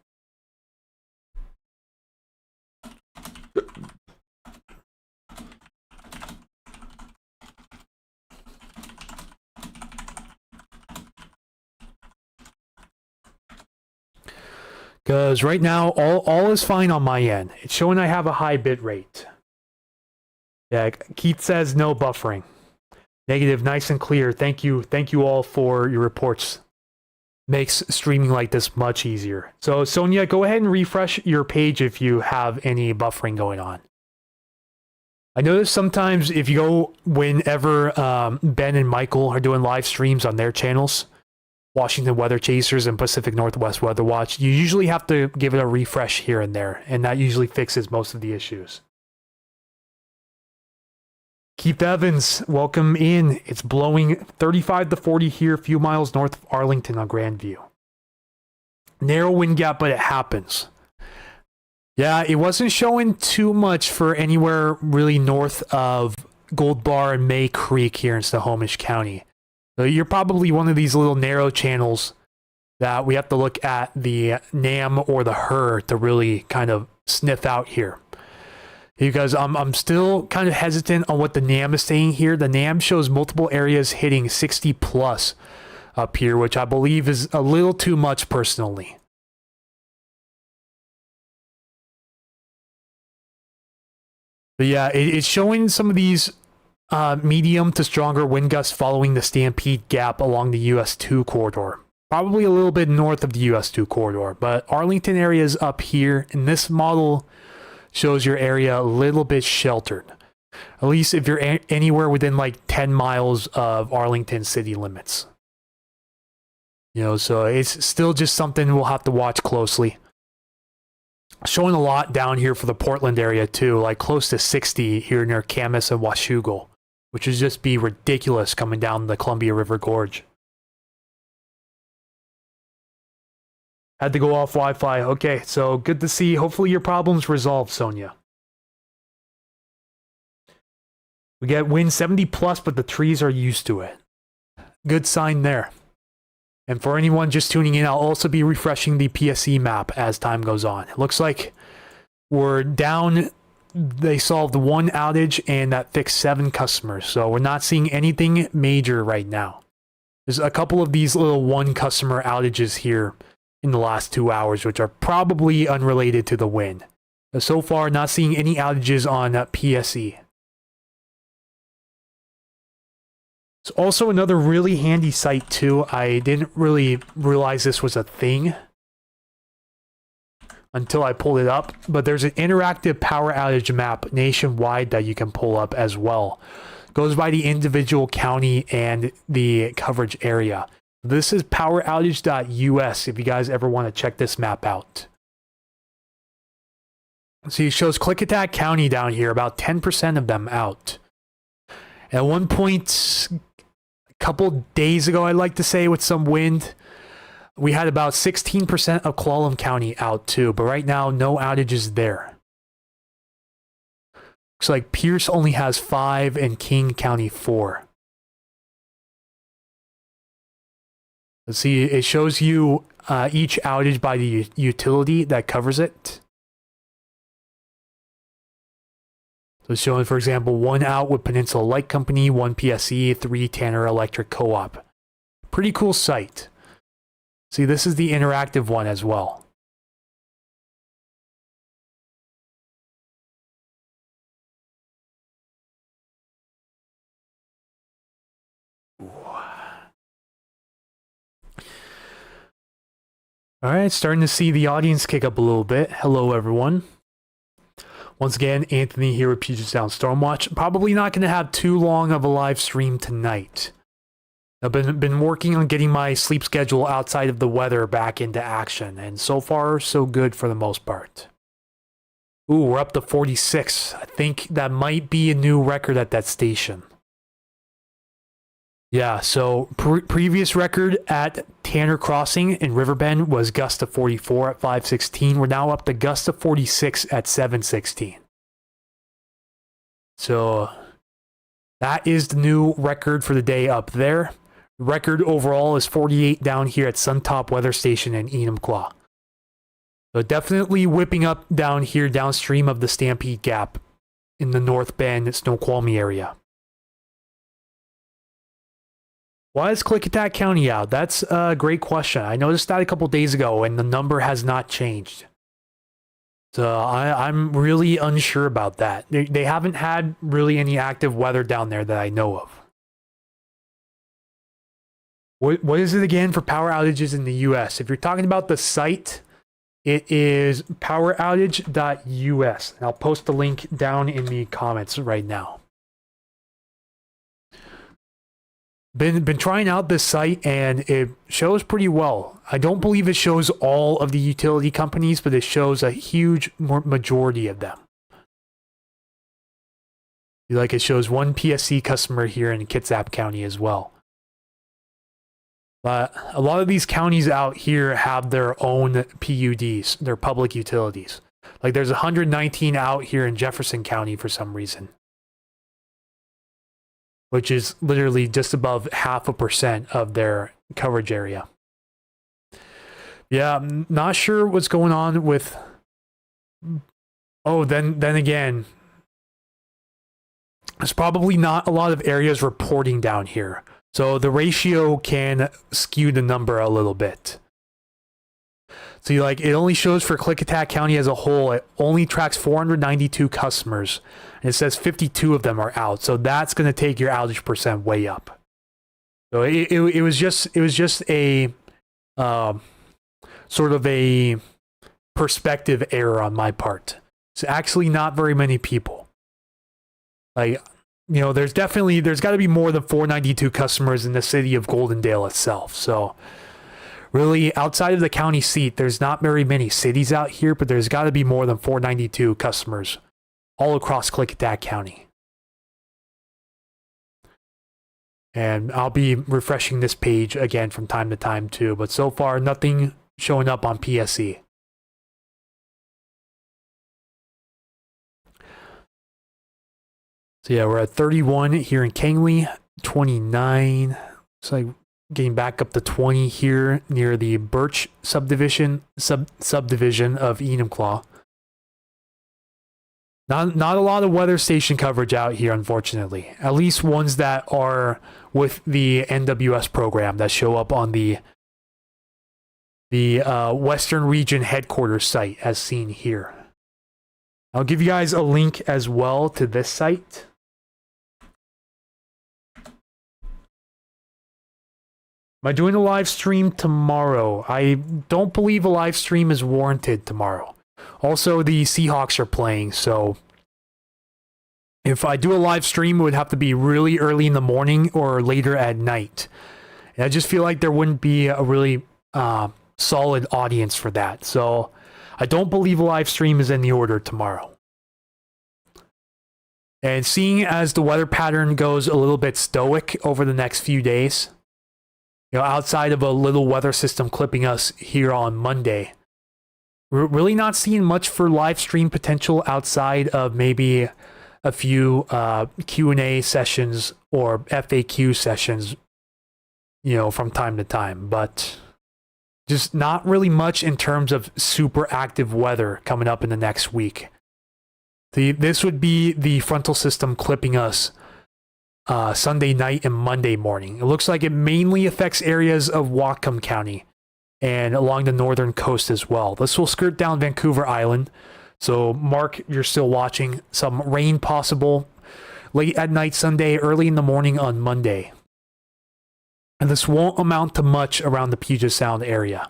Because right now, all is fine on my end. It's showing I have a high bit rate. Yeah, Keith says no buffering. Negative, nice and clear. Thank you all for your reports. Makes streaming like this much easier. So Sonia, go ahead and refresh your page if you have any buffering going on. I notice sometimes if you go whenever Ben and Michael are doing live streams on their channels, Washington Weather Chasers and Pacific Northwest Weather Watch, you usually have to give it a refresh here and there, and that usually fixes most of the issues. Keith Evans, welcome in. It's blowing 35 to 40 here, a few miles north of Arlington on Grandview. Narrow wind gap, but it happens. Yeah, it wasn't showing too much for anywhere really north of Gold Bar and May Creek here in Snohomish County. So you're probably one of these little narrow channels that we have to look at the NAM or the HER to really kind of sniff out here. Because I'm still kind of hesitant on what the NAM is saying here. The NAM shows multiple areas hitting 60 plus up here, which I believe is a little too much personally. But yeah, it's showing some of these medium to stronger wind gusts following the Stampede Gap along the US 2 corridor. Probably a little bit north of the US 2 corridor, but Arlington area is up here, and this model shows your area a little bit sheltered. At least if you're anywhere within like 10 miles of Arlington city limits. You know, so it's still just something we'll have to watch closely. Showing a lot down here for the Portland area too, like close to 60 here near Camas and Washougal, which would just be ridiculous coming down the Columbia River Gorge. Had to go off Wi-Fi. Okay, so good to see. Hopefully your problem's resolved, Sonia. We get wind 70 plus, but the trees are used to it. Good sign there. And for anyone just tuning in, I'll also be refreshing the PSE map as time goes on. It looks like we're down. They solved one outage and that fixed 7 customers. So we're not seeing anything major right now. There's a couple of these little 1 customer outages here in the last 2 hours, which are probably unrelated to the wind. So far, not seeing any outages on PSE. It's also another really handy site too. I didn't really realize this was a thing until I pulled it up, but there's an interactive power outage map nationwide that you can pull up as well. It goes by the individual county and the coverage area. This is poweroutage.us if you guys ever want to check this map out. See, it shows Klickitat County down here, about 10% of them out. At one point, a couple days ago, I'd like to say, with some wind, we had about 16% of Clallam County out too, but right now, no outages there. Looks like Pierce only has 5 and King County 4. Let's see, it shows you each outage by the utility that covers it. So it's showing, for example, 1 out with Peninsula Light Company, 1 PSE, 3 Tanner Electric Co-op. Pretty cool site. See, this is the interactive one as well. All right, starting to see the audience kick up a little bit. Hello, everyone. Once again, Anthony here with Puget Sound Stormwatch. Probably not going to have too long of a live stream tonight. I've been working on getting my sleep schedule outside of the weather back into action, and so far, so good for the most part. Ooh, we're up to 46. I think that might be a new record at that station. Yeah, so previous record at Tanner Crossing in Riverbend was gust of 44 at 5:16. We're now up to gust of 46 at 7:16. So that is the new record for the day up there. Record overall is 48 down here at Suntop Weather Station in Enumclaw. So definitely whipping up down here downstream of the Stampede Gap in the North Bend, Snoqualmie area. Why is Klickitat County out? That's a great question. I noticed that a couple days ago, and the number has not changed. So I'm really unsure about that. They haven't had really any active weather down there that I know of. What is it again for power outages in the US? If you're talking about the site, it is poweroutage.us. I'll post the link down in the comments right now. Been trying out this site and it shows pretty well. I don't believe it shows all of the utility companies, but it shows a huge majority of them. Like it shows 1 PSC customer here in Kitsap County as well. But a lot of these counties out here have their own PUDs, their public utilities. Like there's 119 out here in Jefferson County for some reason, which is literally just above 0.5% of their coverage area. Yeah, I'm not sure what's going on with... Oh, then again, there's probably not a lot of areas reporting down here. So the ratio can skew the number a little bit. See, like it only shows for Klickitat County as a whole, it only tracks 492 customers. And it says 52 of them are out. So that's going to take your outage percent way up. So it was just a sort of a perspective error on my part. It's actually not very many people. Like, you know, there's got to be more than 492 customers in the city of Goldendale itself. So really, outside of the county seat, there's not very many cities out here, but there's got to be more than 492 customers all across Klickitat County. And I'll be refreshing this page again from time to time too, but so far nothing showing up on PSE. So yeah, we're at 31 here in Kangley, 29. It's like getting back up to 20 here near the Birch subdivision of Enumclaw. Not a lot of weather station coverage out here, unfortunately. At least ones that are with the NWS program that show up on the Western Region headquarters site, as seen here. I'll give you guys a link as well to this site. Am I doing a live stream tomorrow? I don't believe a live stream is warranted tomorrow. Also, the Seahawks are playing, so if I do a live stream, it would have to be really early in the morning or later at night. And I just feel like there wouldn't be a really solid audience for that. So I don't believe a live stream is in the order tomorrow. And seeing as the weather pattern goes a little bit stoic over the next few days, you know, outside of a little weather system clipping us here on Monday, we're really not seeing much for live stream potential outside of maybe a few Q&A sessions or FAQ sessions, you know, from time to time. But just not really much in terms of super active weather coming up in the next week. This would be the frontal system clipping us Sunday night and Monday morning. It looks like it mainly affects areas of Whatcom County and along the northern coast as well. This will skirt down Vancouver Island. So Mark, you're still watching. Some rain possible late at night Sunday, early in the morning on Monday. And this won't amount to much around the Puget Sound area.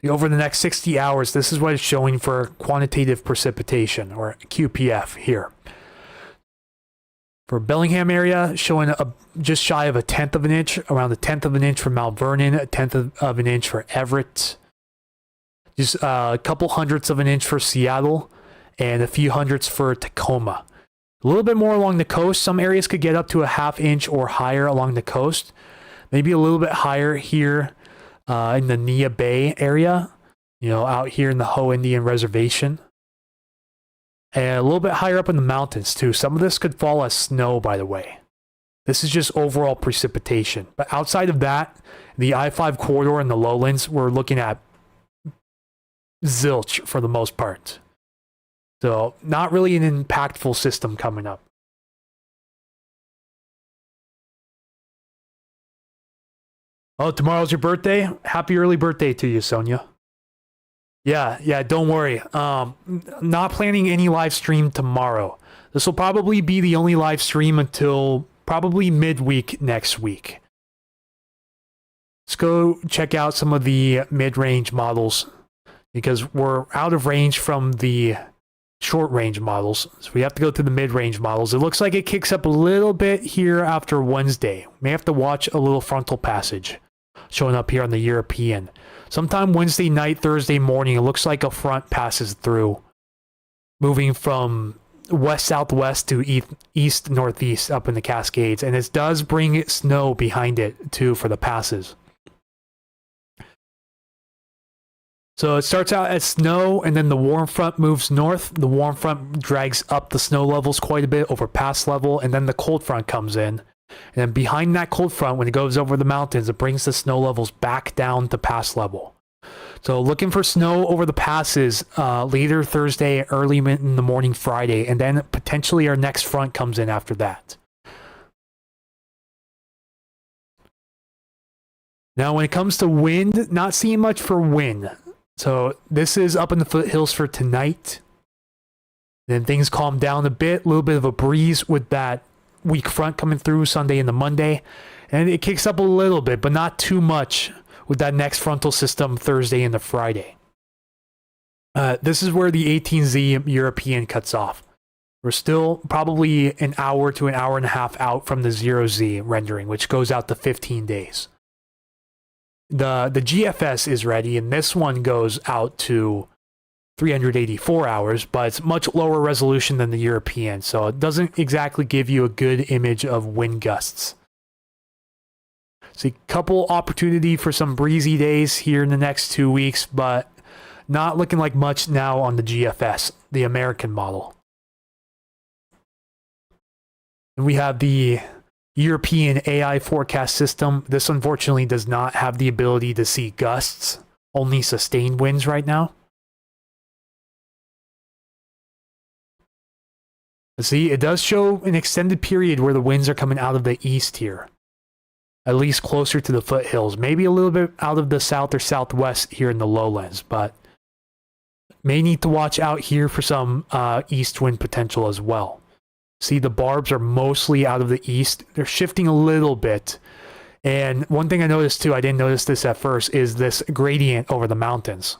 Over the next 60 hours, this is what it's showing for quantitative precipitation, or QPF here. For Bellingham area, showing just shy of 1/10 of an inch, around 1/10 of an inch for Mount Vernon, 1/10 of an inch for Everett, just a couple hundredths of an inch for Seattle, and a few hundredths for Tacoma. A little bit more along the coast. Some areas could get up to a 1/2 inch or higher along the coast. Maybe a little bit higher here in the Nia Bay area, you know, out here in the Ho Indian Reservation. And a little bit higher up in the mountains, too. Some of this could fall as snow, by the way. This is just overall precipitation. But outside of that, the I-5 corridor and the lowlands, we're looking at zilch for the most part. So, not really an impactful system coming up. Oh, tomorrow's your birthday? Happy early birthday to you, Sonia. Yeah, don't worry. Not planning any live stream tomorrow. This will probably be the only live stream until probably midweek next week. Let's go check out some of the mid-range models because we're out of range from the short-range models. So we have to go to the mid-range models. It looks like it kicks up a little bit here after Wednesday. May have to watch a little frontal passage showing up here on the European. Sometime Wednesday night, Thursday morning, it looks like a front passes through, moving from west-southwest to east-northeast up in the Cascades. And it does bring snow behind it, too, for the passes. So it starts out as snow, and then the warm front moves north. The warm front drags up the snow levels quite a bit over pass level, and then the cold front comes in. And then behind that cold front, when it goes over the mountains, it brings the snow levels back down to pass level. So looking for snow over the passes later Thursday, early in the morning Friday, and then potentially our next front comes in after that. Now, when it comes to wind, not seeing much for wind. So this is up in the foothills for tonight. Then things calm down a bit, a little bit of a breeze with that weak front coming through Sunday into Monday. And it kicks up a little bit, but not too much with that next frontal system Thursday into Friday. This is where the 18Z European cuts off. We're still probably an hour to an hour and a half out from the 0Z rendering, which goes out to 15 days. The GFS is ready, and this one goes out to 384 hours, but it's much lower resolution than the European, so it doesn't exactly give you a good image of wind gusts. So a couple opportunity for some breezy days here in the next 2 weeks, but not looking like much now on the GFS, the American model. And we have the European AI forecast system. This unfortunately does not have the ability to see gusts, only sustained winds right now. See, it does show an extended period where the winds are coming out of the east here. At least closer to the foothills. Maybe a little bit out of the south or southwest here in the lowlands, but may need to watch out here for some east wind potential as well. See, the barbs are mostly out of the east. They're shifting a little bit. And one thing I noticed too, I didn't notice this at first, is this gradient over the mountains.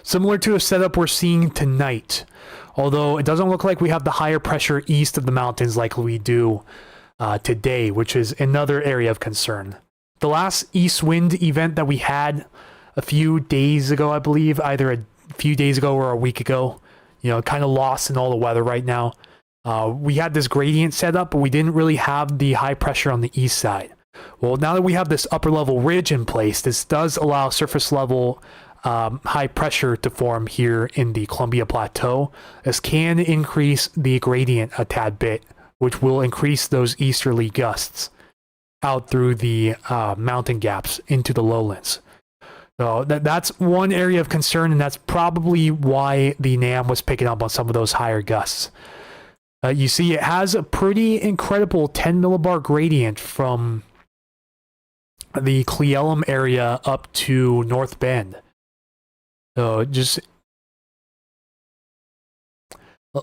Similar to a setup we're seeing tonight. Although it doesn't look like we have the higher pressure east of the mountains like we do today, which is another area of concern. The last east wind event that we had a few days ago, I believe, either a few days ago or a week ago, you know, kind of lost in all the weather right now. We had this gradient set up, but we didn't really have the high pressure on the east side. Well, now that we have this upper level ridge in place, this does allow surface level high pressure to form here in the Columbia Plateau. This can increase the gradient a tad bit, which will increase those easterly gusts out through the mountain gaps into the lowlands. So that's one area of concern, and that's probably why the NAM was picking up on some of those higher gusts. You see, it has a pretty incredible 10 millibar gradient from the Cle Elum area up to North Bend. So just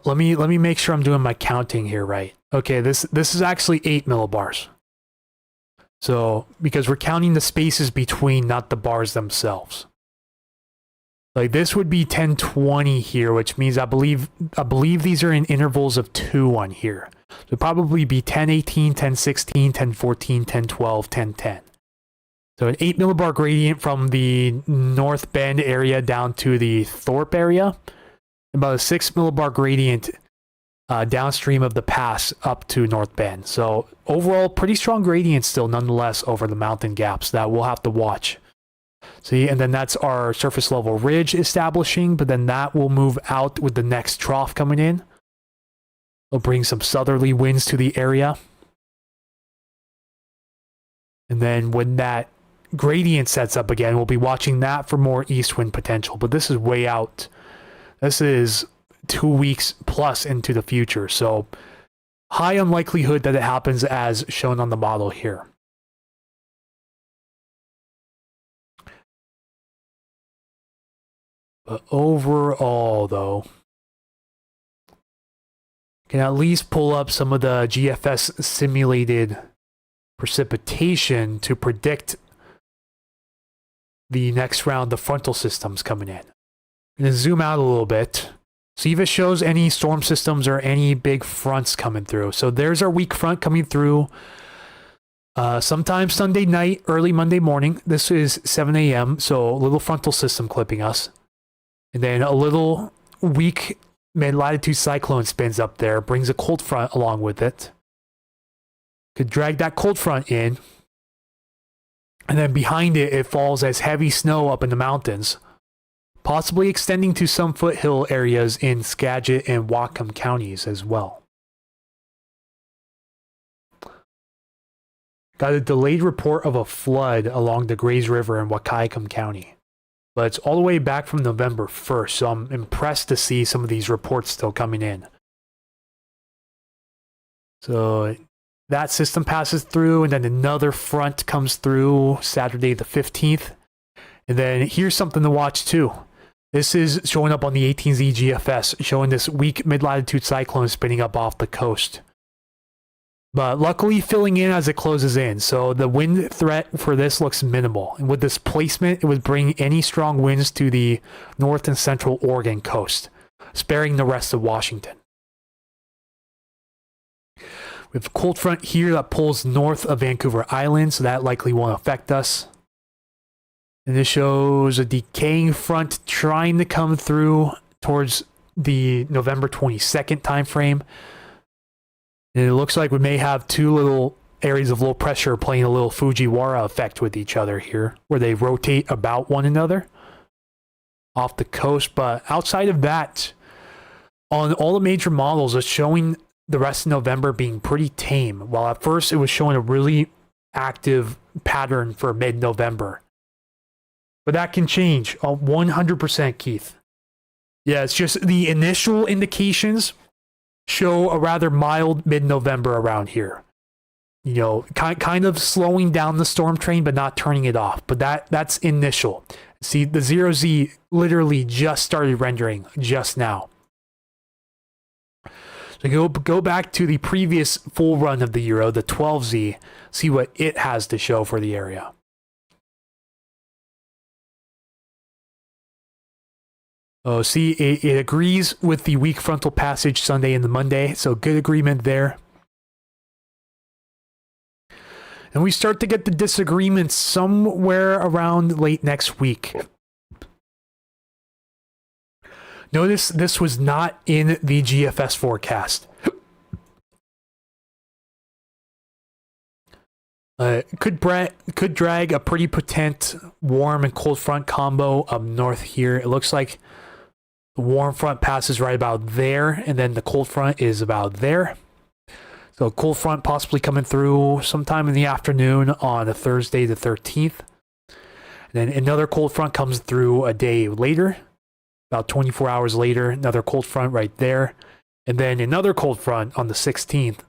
let me make sure I'm doing my counting here right. Okay, this is actually 8 millibars. So because we're counting the spaces between, not the bars themselves. Like this would be 1020 here, which means I believe these are in intervals of 2 on here. So it'd probably be 1018, 1016, 1014, 1012, 1010. So an 8 millibar gradient from the North Bend area down to the Thorpe area. About a 6 millibar gradient downstream of the pass up to North Bend. So overall, pretty strong gradient still nonetheless over the mountain gaps that we'll have to watch. See, and then that's our surface level ridge establishing, but then that will move out with the next trough coming in. It'll bring some southerly winds to the area. And then when that gradient sets up again, we'll be watching that for more east wind potential, but this is way out. This is 2 weeks plus into the future, so high unlikelihood that it happens as shown on the model here. But overall, though, can at least pull up some of the GFS simulated precipitation to predict the next round of frontal systems coming in. I'm going to zoom out a little bit. See if it shows any storm systems or any big fronts coming through. So there's our weak front coming through sometime Sunday night, early Monday morning. This is 7 a.m. So a little frontal system clipping us. And then a little weak mid-latitude cyclone spins up there, brings a cold front along with it. Could drag that cold front in. And then behind it, it falls as heavy snow up in the mountains, possibly extending to some foothill areas in Skagit and Whatcom counties as well. Got a delayed report of a flood along the Grays River in Whatcom County. But it's all the way back from November 1st, so I'm impressed to see some of these reports still coming in. So that system passes through, and then another front comes through Saturday the 15th. And then here's something to watch too. This is showing up on the 18Z GFS, showing this weak mid-latitude cyclone spinning up off the coast. But luckily filling in as it closes in, so the wind threat for this looks minimal. And with this placement, it would bring any strong winds to the north and central Oregon coast, sparing the rest of Washington. We have a cold front here that pulls north of Vancouver Island, so that likely won't affect us. And this shows a decaying front trying to come through towards the November 22nd timeframe. And it looks like we may have two little areas of low pressure playing a little Fujiwara effect with each other here, where they rotate about one another off the coast. But outside of that, on all the major models, it's showing the rest of November being pretty tame, while at first it was showing a really active pattern for mid-November. But that can change 100%, Keith. Yeah, it's just the initial indications show a rather mild mid-November around here. You know, kind of slowing down the storm train, but not turning it off. But that's initial. See, the 0Z literally just started rendering just now. So go back to the previous full run of the Euro, the 12Z, see what it has to show for the area. Oh, see, it agrees with the weak frontal passage Sunday and the Monday, so good agreement there. And we start to get the disagreements somewhere around late next week. Notice this was not in the GFS forecast. Could drag a pretty potent warm and cold front combo up north here. It looks like the warm front passes right about there, and then the cold front is about there. So a cold front possibly coming through sometime in the afternoon on a Thursday the 13th. And then another cold front comes through a day later, about 24 hours later, another cold front right there. And then another cold front on the 16th.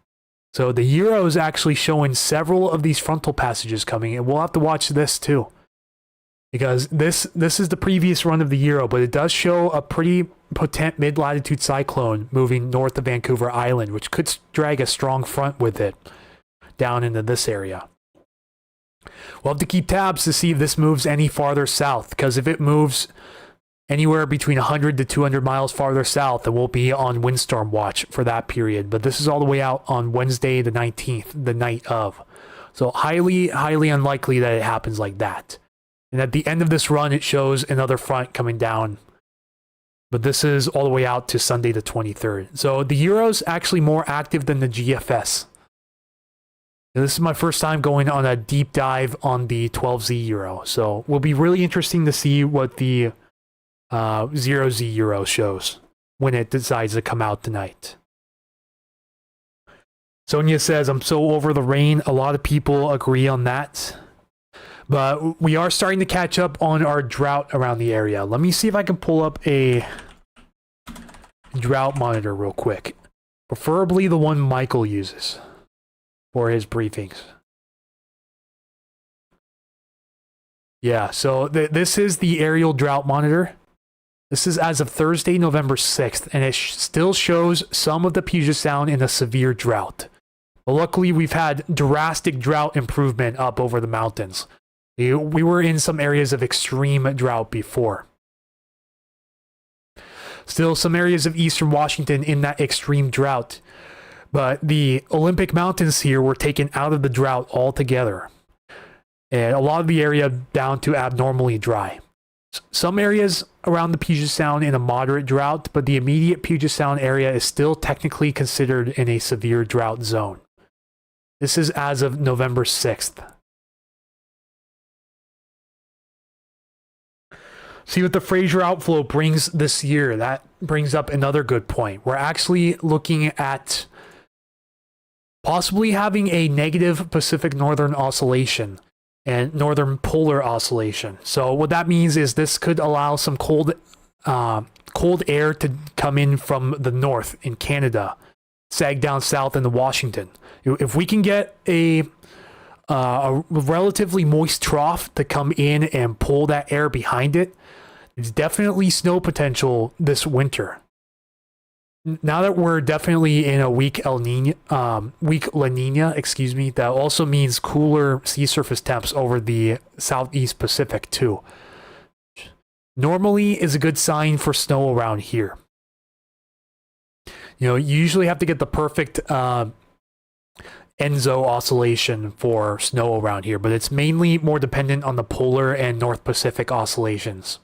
So the Euro is actually showing several of these frontal passages coming, and we'll have to watch this too. Because this is the previous run of the Euro, but it does show a pretty potent mid-latitude cyclone moving north of Vancouver Island, which could drag a strong front with it down into this area. We'll have to keep tabs to see if this moves any farther south, because if it moves anywhere between 100 to 200 miles farther south, then we'll be on windstorm watch for that period. But this is all the way out on Wednesday the 19th, the night of. So highly unlikely that it happens like that. And at the end of this run, it shows another front coming down. But this is all the way out to Sunday the 23rd. So the Euro's actually more active than the GFS. And this is my first time going on a deep dive on the 12Z Euro. So it will be really interesting to see what the 0Z Euro shows when it decides to come out tonight. Sonia says, I'm so over the rain. A lot of people agree on that. But we are starting to catch up on our drought around the area. Let me see if I can pull up a drought monitor real quick. Preferably the one Michael uses for his briefings. Yeah, so this is the aerial drought monitor. This is as of Thursday, November 6th, and it still shows some of the Puget Sound in a severe drought. But luckily, we've had drastic drought improvement up over the mountains. We were in some areas of extreme drought before. Still, some areas of eastern Washington in that extreme drought. But the Olympic Mountains here were taken out of the drought altogether. And a lot of the area down to abnormally dry. Some areas around the Puget Sound in a moderate drought, but the immediate Puget Sound area is still technically considered in a severe drought zone. This is as of November 6th. See what the Fraser outflow brings this year. That brings up another good point. We're actually looking at possibly having a negative Pacific Northern Oscillation and Northern Polar Oscillation. So what that means is this could allow some cold air to come in from the north in Canada, sag down south into Washington. If we can get a relatively moist trough to come in and pull that air behind it, it's definitely snow potential this winter. Now that we're definitely in a weak La Nina, that also means cooler sea surface temps over the Southeast Pacific too. Normally is a good sign for snow around here. You know, you usually have to get the perfect Enso oscillation for snow around here, but it's mainly more dependent on the polar and North Pacific oscillations.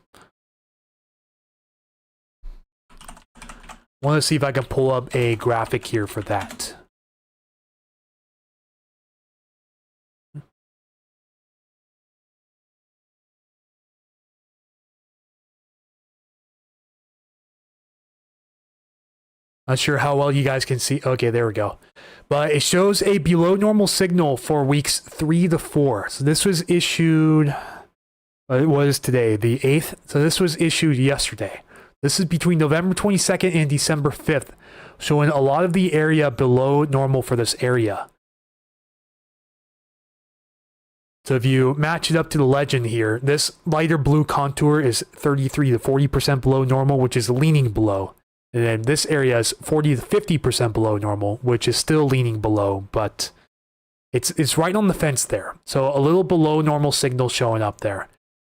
I want to see if I can pull up a graphic here for that. Not sure how well you guys can see. Okay, there we go. But it shows a below normal signal for weeks 3 to 4. So this was issued, it was today, the 8th. So this was issued yesterday. This is between November 22nd and December 5th, showing a lot of the area below normal for this area. So if you match it up to the legend here, this lighter blue contour is 33 to 40% below normal, which is leaning below. And then this area is 40 to 50% below normal, which is still leaning below, but it's right on the fence there. So a little below normal signal showing up there.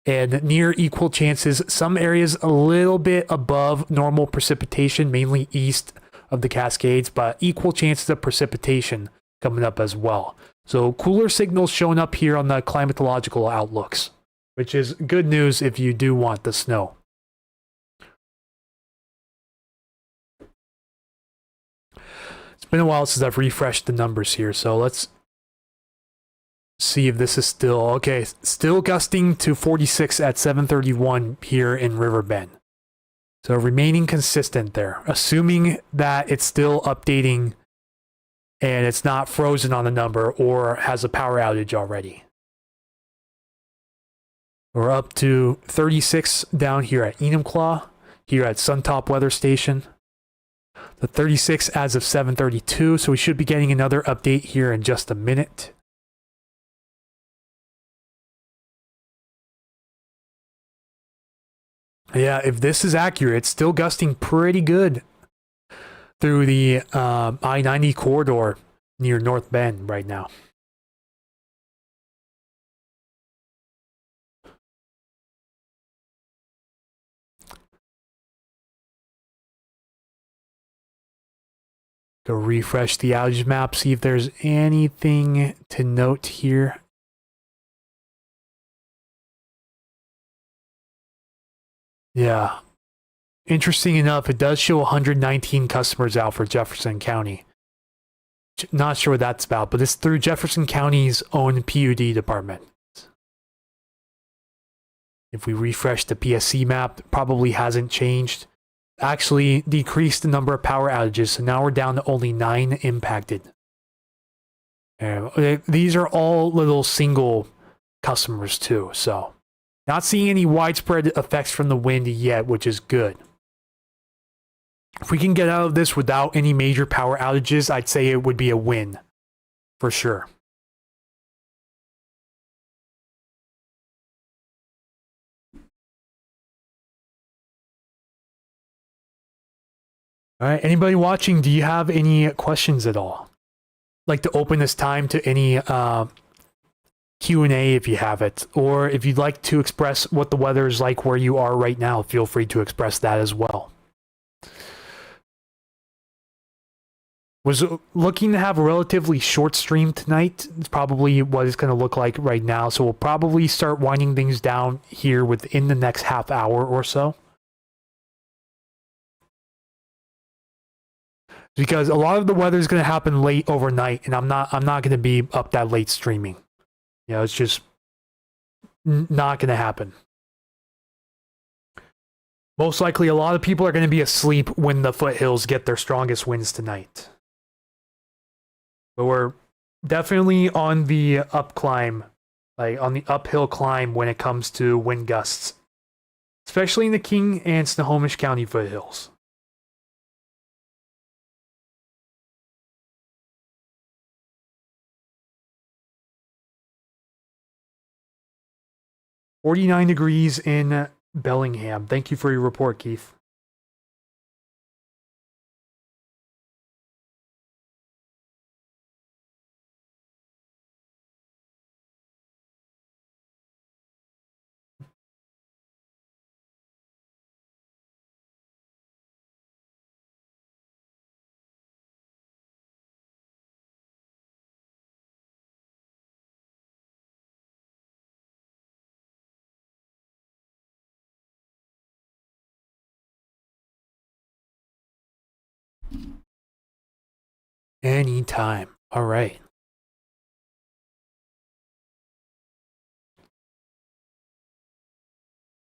And near equal chances, some areas a little bit above normal precipitation, mainly east of the Cascades, but equal chances of precipitation coming up as well. So cooler signals showing up here on the climatological outlooks, which is good news if you do want the snow. It's been a while since I've refreshed the numbers here, so let's see if this is still okay. Still gusting to 46 at 7:31 here in Riverbend. So remaining consistent there, assuming that it's still updating and it's not frozen on the number or has a power outage already. We're up to 36 down here at Enumclaw, here at Suntop Weather Station. The 36 as of 7:32, so we should be getting another update here in just a minute. Yeah, if this is accurate, it's still gusting pretty good through the I-90 corridor near North Bend right now. Go refresh the outage map, see if there's anything to note here. Yeah. Interesting enough, it does show 119 customers out for Jefferson County. Not sure what that's about, but it's through Jefferson County's own PUD department. If we refresh the PSC map, it probably hasn't changed. Actually decreased the number of power outages, so now we're down to only 9 impacted. These are all little single customers too, so not seeing any widespread effects from the wind yet, which is good. If we can get out of this without any major power outages, I'd say it would be a win, for sure. All right, anybody watching, do you have any questions at all? Like to open this time to any Q&A if you have it, or if you'd like to express what the weather is like where you are right now, feel free to express that as well. Was looking to have a relatively short stream tonight. It's probably what it's going to look like right now. So we'll probably start winding things down here within the next half hour or so. Because a lot of the weather is going to happen late overnight, and I'm not going to be up that late streaming. You know, it's just not going to happen. Most likely, a lot of people are going to be asleep when the foothills get their strongest winds tonight. But we're definitely on the up climb, like on the uphill climb when it comes to wind gusts, especially in the King and Snohomish County foothills. "49 degrees in Bellingham." Thank you for your report, Keith. Anytime. All right.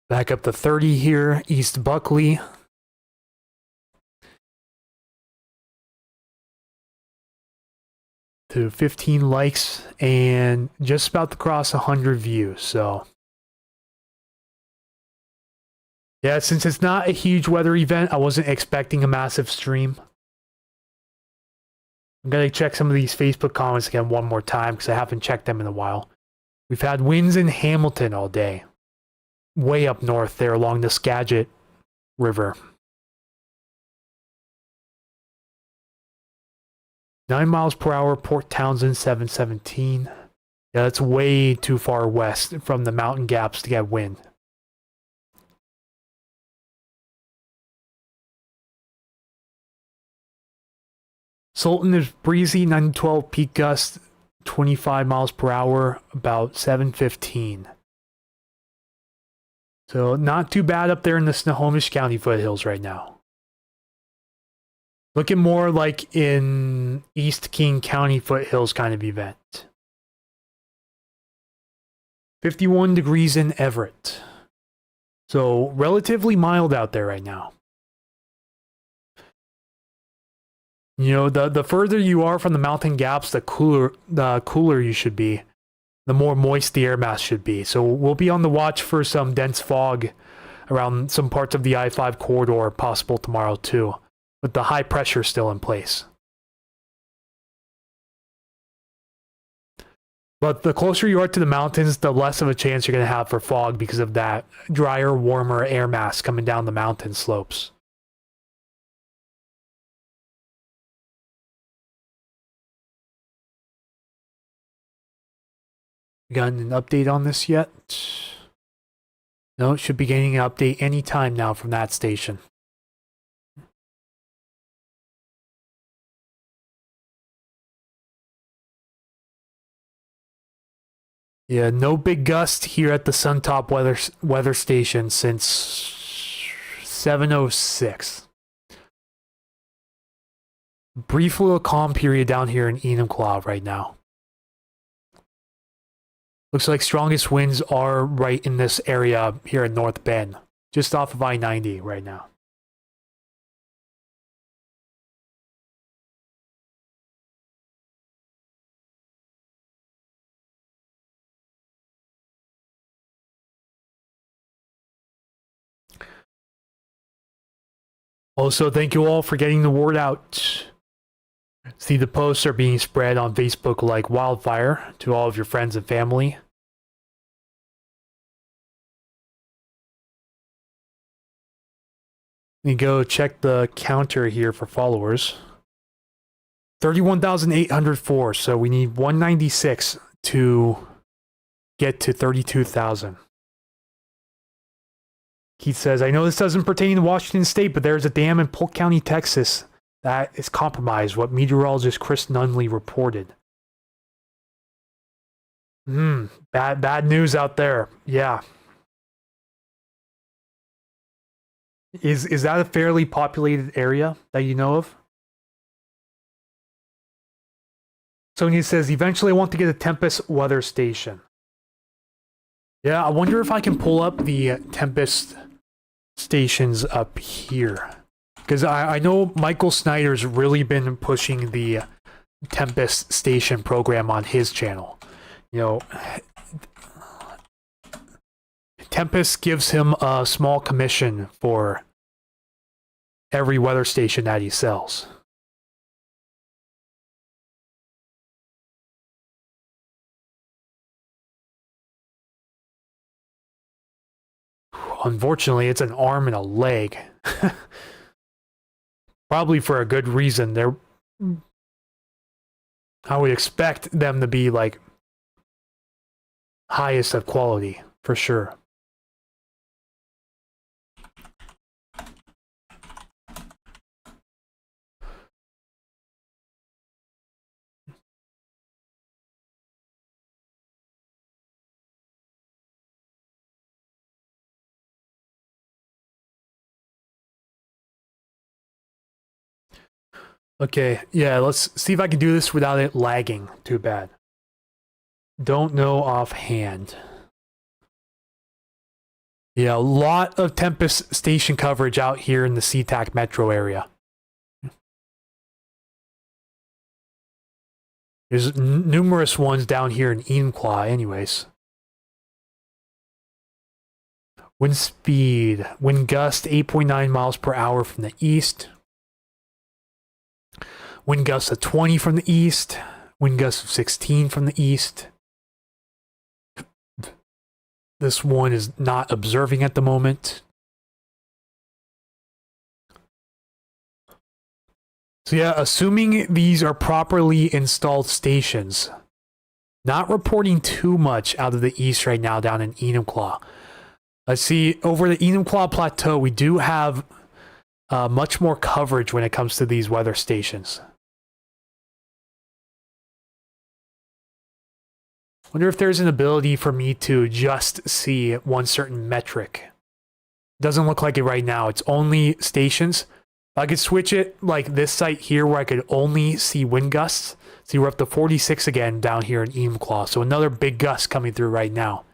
Back up to 30 here, East Buckley. to 15 likes and just about to cross 100 views. So yeah, since it's not a huge weather event, I wasn't expecting a massive stream. I'm going to check some of these Facebook comments again one more time because I haven't checked them in a while. We've had winds in Hamilton all day. Way up north there along the Skagit River. 9 miles per hour, Port Townsend 717. Yeah, that's way too far west from the mountain gaps to get wind. Sultan is breezy, 912 peak gust, 25 miles per hour, about 715. So not too bad up there in the Snohomish County foothills right now. Looking more like in East King County foothills kind of event. 51 degrees in Everett. So relatively mild out there right now. You know, the further you are from the mountain gaps, the cooler you should be. The more moist the air mass should be. So we'll be on the watch for some dense fog around some parts of the I-5 corridor possible tomorrow too, with the high pressure still in place. But the closer you are to the mountains, the less of a chance you're going to have for fog because of that drier, warmer air mass coming down the mountain slopes. You got an update on this yet? No, should be getting an update anytime now from that station. Yeah, no big gust here at the Suntop weather station since 7:06. Brief little calm period down here in Enumclaw right now. Looks like strongest winds are right in this area here in North Bend, just off of I-90 right now. Also, thank you all for getting the word out. See, the posts are being spread on Facebook like wildfire to all of your friends and family. You go check the counter here for followers. 31,804, so we need 196 to get to 32,000. Keith says, I know this doesn't pertain to Washington State, but there's a dam in Polk County, Texas that is compromised, what meteorologist Chris Nunley reported. Bad news out there. Yeah. Is that a fairly populated area that you know of? Sonia says, eventually I want to get a Tempest weather station. Yeah, I wonder if I can pull up the Tempest stations up here. Because I know Michael Snyder's really been pushing the Tempest station program on his channel. You know, Tempest gives him a small commission for every weather station that he sells. Unfortunately, it's an arm and a leg. Probably for a good reason. I would expect them to be like highest of quality, for sure. Okay, yeah, let's see if I can do this without it lagging too bad. Don't know offhand. Yeah, a lot of Tempest station coverage out here in the SeaTac metro area. There's numerous ones down here in Enumclaw anyways. Wind speed, wind gust 8.9 miles per hour from the east. Wind gust of 20 from the east. Wind gust of 16 from the east. This one is not observing at the moment. So yeah, assuming these are properly installed stations, not reporting too much out of the east right now down in Enumclaw. Let's see, over the Enumclaw Plateau, we do have much more coverage when it comes to these weather stations. Wonder if there's an ability for me to just see one certain metric. Doesn't look like it right now. It's only stations. I could switch it like this site here where I could only see wind gusts. See, we're up to 46 again down here in Enumclaw. So another big gust coming through right now.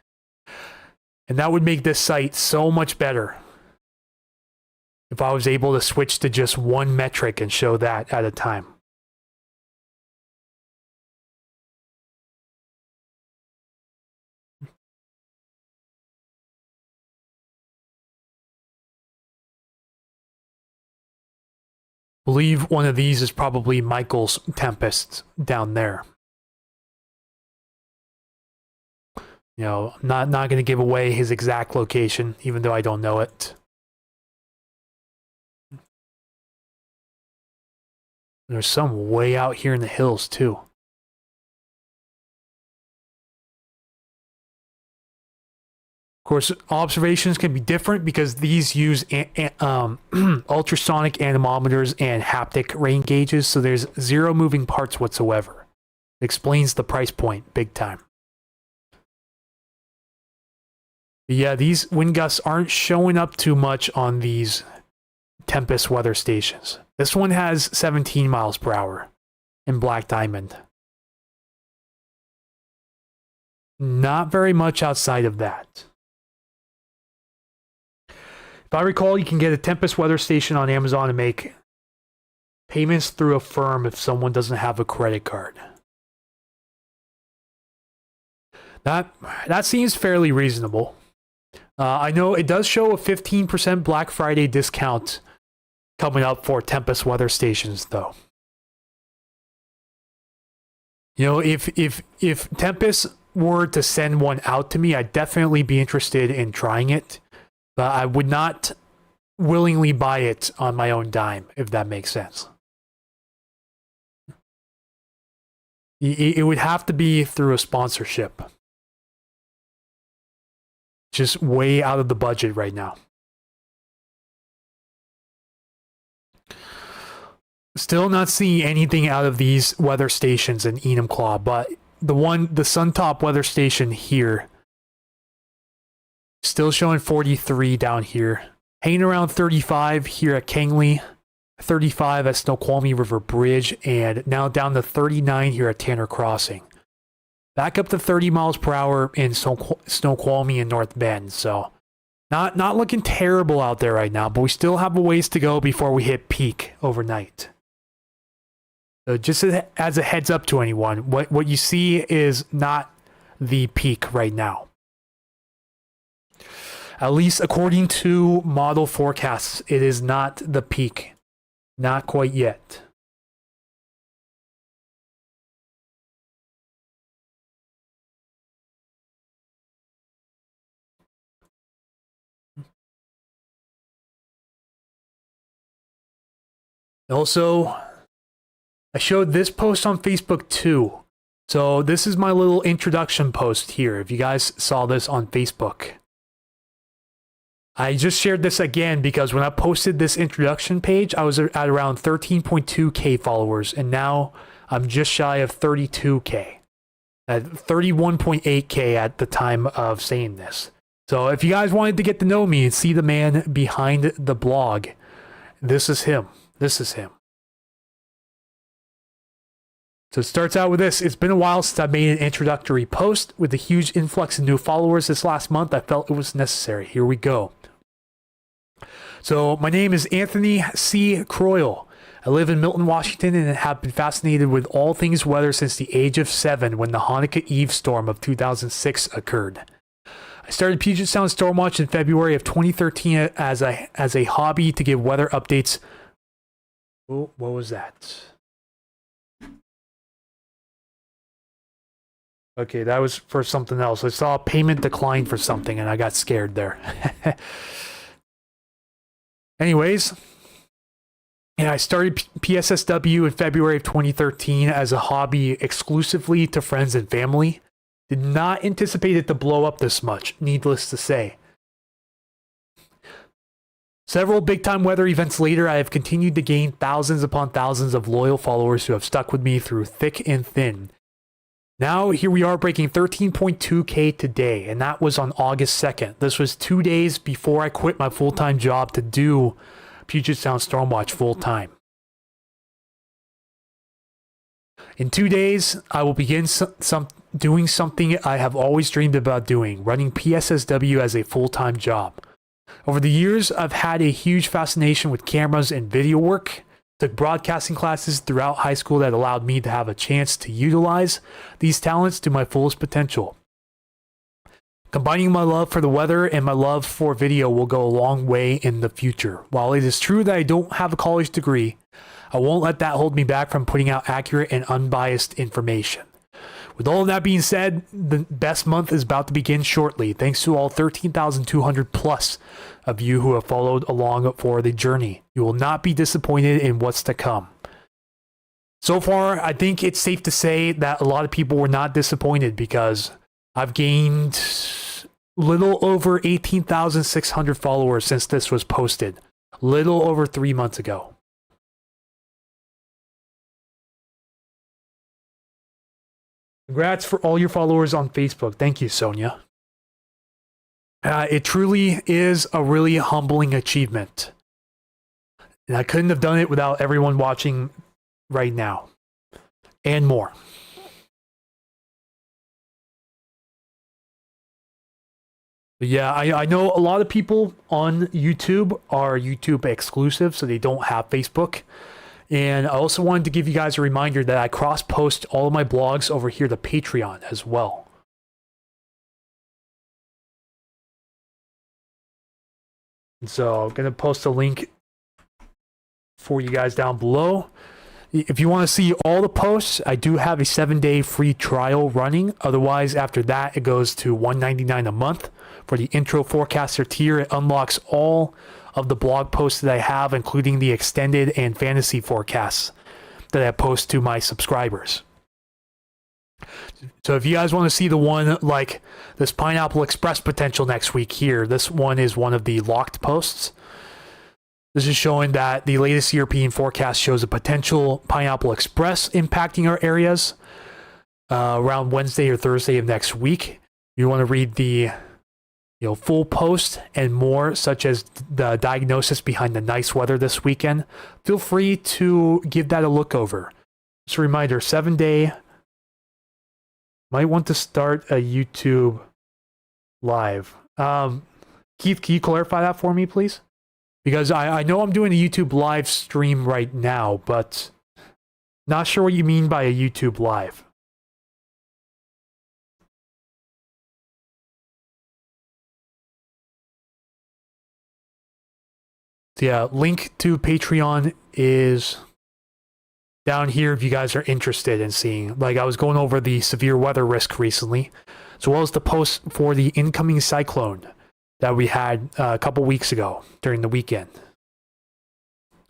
And that would make this site so much better if I was able to switch to just one metric and show that at a time. Believe one of these is probably Michael's Tempest down there. You know, not going to give away his exact location, even though I don't know it. There's some way out here in the hills, too. Of course, observations can be different because these use ultrasonic anemometers and haptic rain gauges, so there's zero moving parts whatsoever. It explains the price point big time. But yeah, these wind gusts aren't showing up too much on these Tempest weather stations. This one has 17 miles per hour in Black Diamond. Not very much outside of that. If I recall, you can get a Tempest weather station on Amazon and make payments through a firm if someone doesn't have a credit card. That seems fairly reasonable. I know it does show a 15% Black Friday discount coming up for Tempest weather stations, though. You know, if Tempest were to send one out to me, I'd definitely be interested in trying it. But I would not willingly buy it on my own dime, if that makes sense. It would have to be through a sponsorship. Just way out of the budget right now. Still not seeing anything out of these weather stations in Enumclaw, but the Suntop weather station here, still showing 43 down here. Hanging around 35 here at Kangley, 35 at Snoqualmie River Bridge, and now down to 39 here at Tanner Crossing. Back up to 30 miles per hour in Snoqualmie and North Bend, so not looking terrible out there right now, but we still have a ways to go before we hit peak overnight. So just as a heads up to anyone, what you see is not the peak right now. At least according to model forecasts, it is not the peak. Not quite yet. Also, I showed this post on Facebook too. So this is my little introduction post here, if you guys saw this on Facebook. I just shared this again because when I posted this introduction page, I was at around 13.2K followers, and now I'm just shy of 32K. At 31.8K at the time of saying this. So if you guys wanted to get to know me and see the man behind the blog, this is him. This is him. So it starts out with this. It's been a while since I made an introductory post. With the huge influx of new followers this last month, I felt it was necessary. Here we go. So my name is Anthony C. Croyle. I live in Milton, Washington, and have been fascinated with all things weather since the age of 7 when the Hanukkah Eve storm of 2006 occurred. I started Puget Sound Stormwatch in February of 2013 as a hobby to give weather updates. Oh, what was that? Okay, that was for something else. I saw a payment decline for something and I got scared there. Anyways, yeah, I started PSSW in February of 2013 as a hobby exclusively to friends and family. Did not anticipate it to blow up this much, needless to say. Several big-time weather events later, I have continued to gain thousands upon thousands of loyal followers who have stuck with me through thick and thin. Now, here we are breaking 13.2K today, and that was on August 2nd. This was 2 days before I quit my full-time job to do Puget Sound Stormwatch full-time. In 2 days, I will begin doing something I have always dreamed about doing, running PSSW as a full-time job. Over the years, I've had a huge fascination with cameras and video work. Took broadcasting classes throughout high school that allowed me to have a chance to utilize these talents to my fullest potential. Combining my love for the weather and my love for video will go a long way in the future. While it is true that I don't have a college degree, I won't let that hold me back from putting out accurate and unbiased information. With all of that being said, the best month is about to begin shortly, thanks to all 13,200 plus of you who have followed along for the journey. You will not be disappointed in what's to come. So far, I think it's safe to say that a lot of people were not disappointed because I've gained little over 18,600 followers since this was posted, little over 3 months ago. Congrats for all your followers on Facebook. Thank you, Sonia. It truly is a really humbling achievement. And I couldn't have done it without everyone watching right now. And more. But yeah, I know a lot of people on YouTube are YouTube exclusive, so they don't have Facebook. And I also wanted to give you guys a reminder that I cross-post all of my blogs over here to Patreon as well. And so I'm going to post a link for you guys down below. If you want to see all the posts, I do have a 7-day free trial running. Otherwise, after that, it goes to $1.99 a month. For the intro forecaster tier, it unlocks all of the blog posts that I have, including the extended and fantasy forecasts that I post to my subscribers. So if you guys want to see the one like this Pineapple Express potential next week here, this one is one of the locked posts. This is showing that the latest European forecast shows a potential Pineapple Express impacting our areas around Wednesday or Thursday of next week. You want to read the full post and more, such as the diagnosis behind the nice weather this weekend, feel free to give that a look over. Just a reminder, 7-day. Might want to start a YouTube live. Keith, can you clarify that for me, please? Because I know I'm doing a YouTube live stream right now, but not sure what you mean by a YouTube live. So yeah, link to Patreon is down here if you guys are interested in seeing. Like, I was going over the severe weather risk recently, as well as the post for the incoming cyclone that we had a couple weeks ago during the weekend.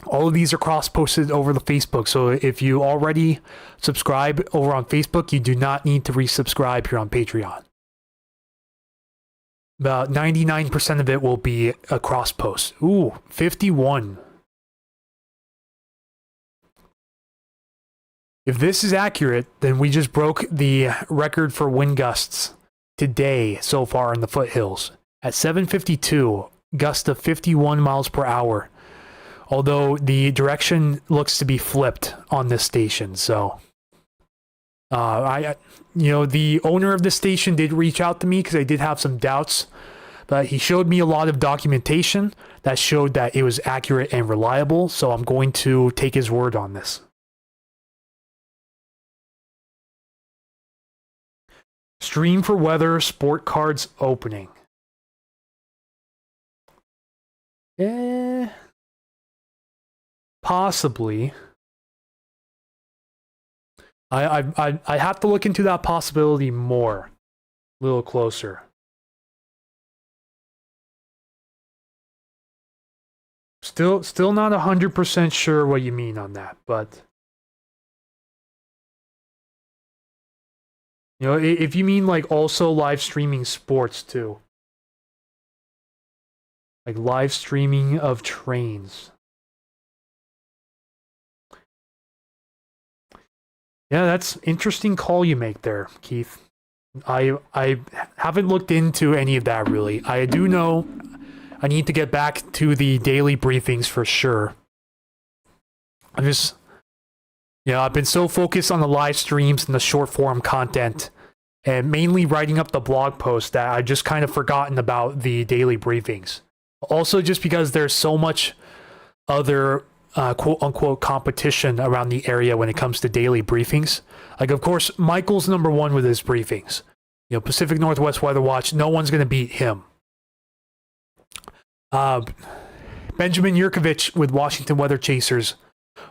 All of these are cross-posted over the Facebook, so if you already subscribe over on Facebook, you do not need to resubscribe here on Patreon. About 99% of it will be a cross post. Ooh, 51. If this is accurate, then we just broke the record for wind gusts today so far in the foothills. At 7:52, gust of 51 miles per hour. Although the direction looks to be flipped on this station, so the owner of the station did reach out to me because I did have some doubts, but he showed me a lot of documentation that showed that it was accurate and reliable, so I'm going to take his word on this. Stream for weather, sport cards opening. Possibly. I have to look into that possibility more, a little closer. Still not 100% sure what you mean on that, but you know, if you mean like also live streaming sports too, like live streaming of trains. Yeah, that's interesting call you make there, Keith. I haven't looked into any of that really. I do know I need to get back to the daily briefings for sure. I've been so focused on the live streams and the short form content and mainly writing up the blog post that I've just kind of forgotten about the daily briefings. Also, just because there's so much other quote unquote competition around the area when it comes to daily briefings. Like, of course, Michael's number one with his briefings. You know, Pacific Northwest Weather Watch, no one's going to beat him. Benjamin Yurkovich with Washington Weather Chasers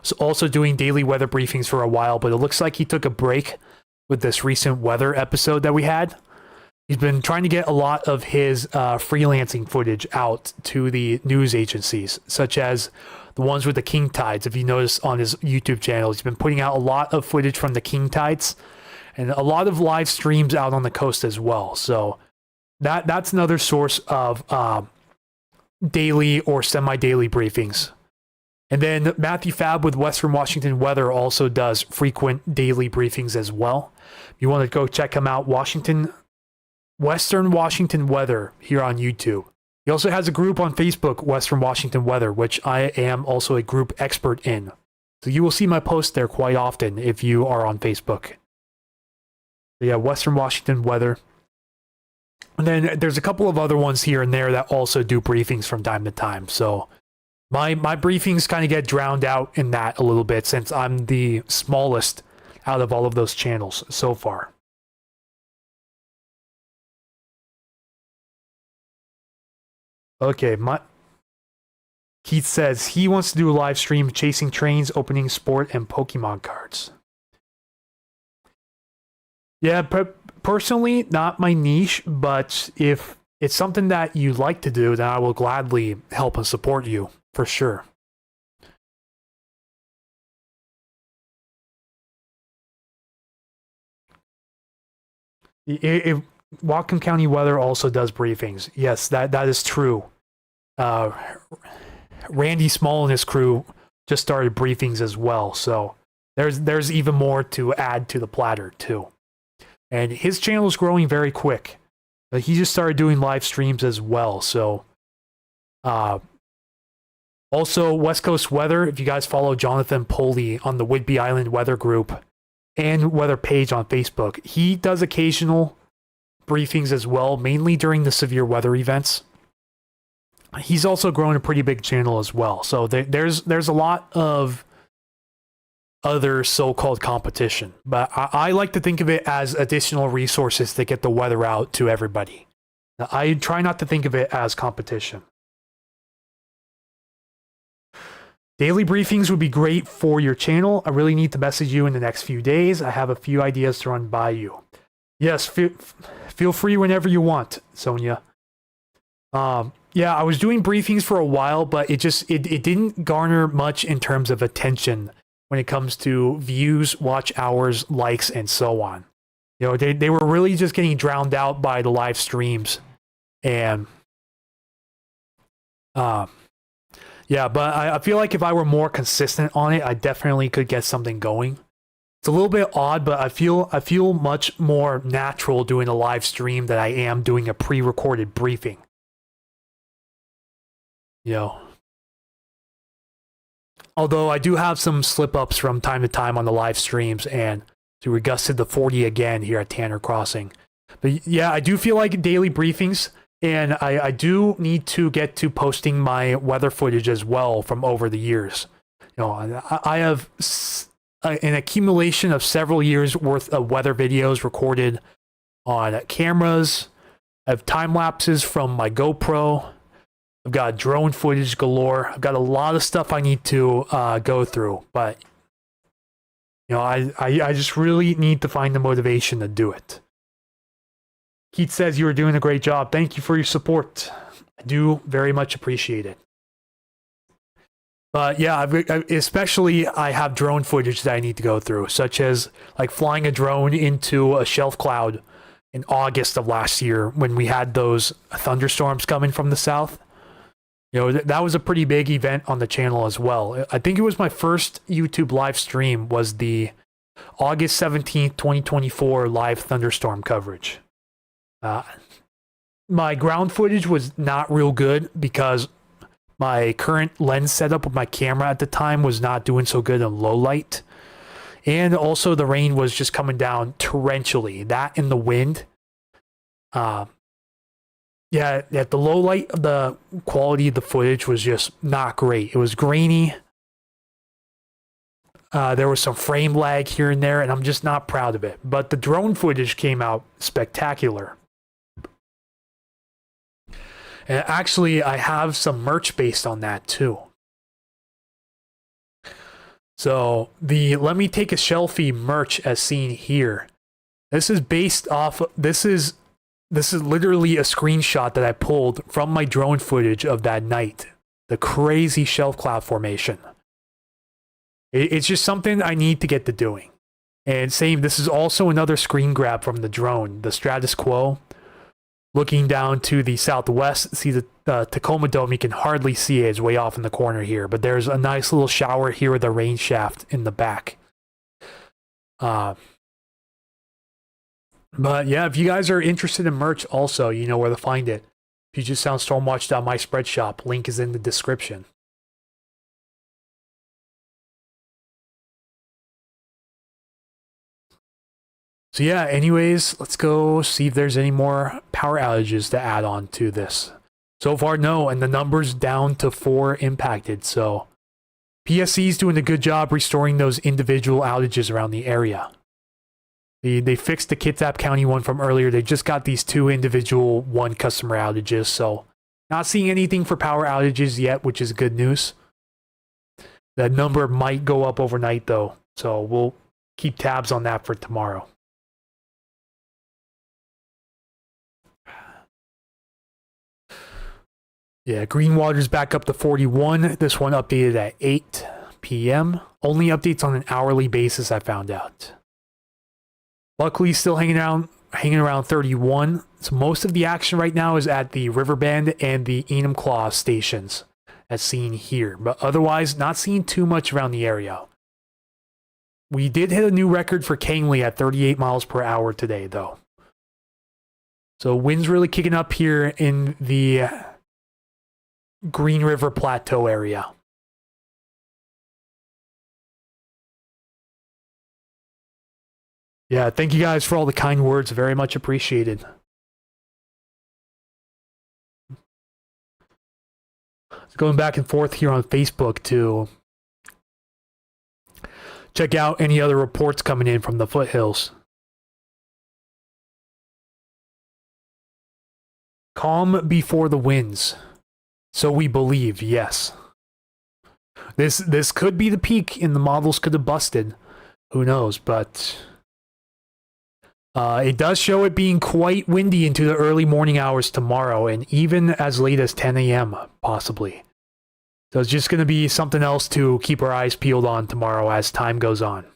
was also doing daily weather briefings for a while, but it looks like he took a break with this recent weather episode that we had. He's been trying to get a lot of his freelancing footage out to the news agencies, such as the ones with the king tides. If you notice on his YouTube channel, he's been putting out a lot of footage from the king tides and a lot of live streams out on the coast as well. So that's another source of daily or semi-daily briefings. And then Matthew Fab with Western Washington Weather also does frequent daily briefings as well. If you want to go check him out, Western Washington Weather here on YouTube. He also has a group on Facebook, Western Washington Weather, which I am also a group expert in. So you will see my posts there quite often if you are on Facebook. So yeah, Western Washington Weather. And then there's a couple of other ones here and there that also do briefings from time to time. So my briefings kind of get drowned out in that a little bit since I'm the smallest out of all of those channels so far. Okay, Keith says he wants to do a live stream chasing trains, opening sport, and Pokemon cards. Yeah, personally, not my niche, but if it's something that you like to do, then I will gladly help and support you, for sure. If Whatcom County Weather also does briefings. Yes, that is true. Randy Small and his crew just started briefings as well, so there's even more to add to the platter too. And his channel is growing very quick. He just started doing live streams as well. So, also West Coast Weather. If you guys follow Jonathan Poley on the Whidbey Island Weather Group and Weather Page on Facebook, he does occasional briefings as well, mainly during the severe weather events. He's also grown a pretty big channel as well. So there's a lot of other so-called competition, but I like to think of it as additional resources to get the weather out to everybody. I try not to think of it as competition. Daily briefings would be great for your channel. I really need to message you in the next few days. I have a few ideas to run by you. Yes, feel free whenever you want, Sonia. Yeah, I was doing briefings for a while, but it didn't garner much in terms of attention when it comes to views, watch hours, likes, and so on. You know, they were really just getting drowned out by the live streams. And yeah, but I feel like if I were more consistent on it, I definitely could get something going. It's a little bit odd, but I feel much more natural doing a live stream than I am doing a pre-recorded briefing. You know. Although I do have some slip-ups from time to time on the live streams, and so we gusted the 40 again here at Tanner Crossing. But yeah, I do feel like daily briefings And I do need to get to posting my weather footage as well from over the years. You know, I have an accumulation of several years worth of weather videos recorded on cameras. I have time lapses from my GoPro. I've got drone footage galore. I've got a lot of stuff I need to go through, but you know, I just really need to find the motivation to do it. Keith says you are doing a great job. Thank you for your support. I do very much appreciate it. But yeah, especially I have drone footage that I need to go through, such as like flying a drone into a shelf cloud in August of last year when we had those thunderstorms coming from the south. You know, that was a pretty big event on the channel as well. I think it was my first YouTube live stream, was the August 17th, 2024 live thunderstorm coverage. My ground footage was not real good because my current lens setup with my camera at the time was not doing so good in low light. And also the rain was just coming down torrentially. That and the wind. Yeah, at the low light, the quality of the footage was just not great. It was grainy. There was some frame lag here and there, and I'm just not proud of it. But the drone footage came out spectacular. And actually, I have some merch based on that too. So the Let Me Take a Selfie merch as seen here. This is based off, this is literally a screenshot that I pulled from my drone footage of that night. The crazy shelf cloud formation. It's just something I need to get to doing. And same, this is also another screen grab from the drone, the Status Quo. Looking down to the southwest, see the Tacoma Dome. You can hardly see it. It's way off in the corner here, but there's a nice little shower here with a rain shaft in the back. But yeah, if you guys are interested in merch also, you know where to find it. If you just sound stormwatch.myspreadshop, link is in the description. So yeah, anyways, let's go see if there's any more power outages to add on to this. So far, no, and the number's down to 4 impacted, so PSC's doing a good job restoring those individual outages around the area. They fixed the Kitsap County one from earlier. They just got these 2 individual 1 customer outages, so not seeing anything for power outages yet, which is good news. That number might go up overnight though, so we'll keep tabs on that for tomorrow. Yeah, Greenwater's back up to 41. This one updated at 8 p.m. Only updates on an hourly basis, I found out. Luckily, still hanging around 31. So most of the action right now is at the Riverbend and the Enumclaw stations, as seen here. But otherwise, not seeing too much around the area. We did hit a new record for Kangley at 38 miles per hour today, though. So wind's really kicking up here in the Green River Plateau area. Yeah, thank you guys for all the kind words. Very much appreciated. Going back and forth here on Facebook to check out any other reports coming in from the foothills. Calm before the winds. So we believe, yes. This could be the peak and the models could have busted. Who knows, but it does show it being quite windy into the early morning hours tomorrow and even as late as 10 a.m. possibly. So it's just going to be something else to keep our eyes peeled on tomorrow as time goes on.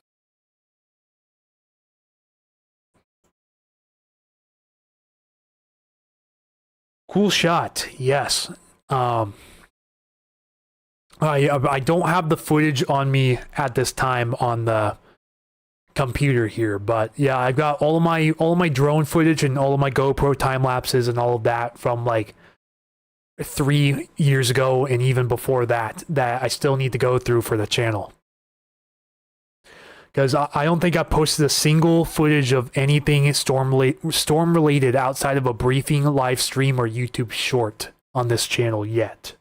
Cool shot, yes. I don't have the footage on me at this time on the computer here, but yeah, I've got all of my drone footage and all of my GoPro time lapses and all of that from like 3 years ago and even before that I still need to go through for the channel. because I don't think I posted a single footage of anything storm related outside of a briefing, live stream, or YouTube short on this channel yet.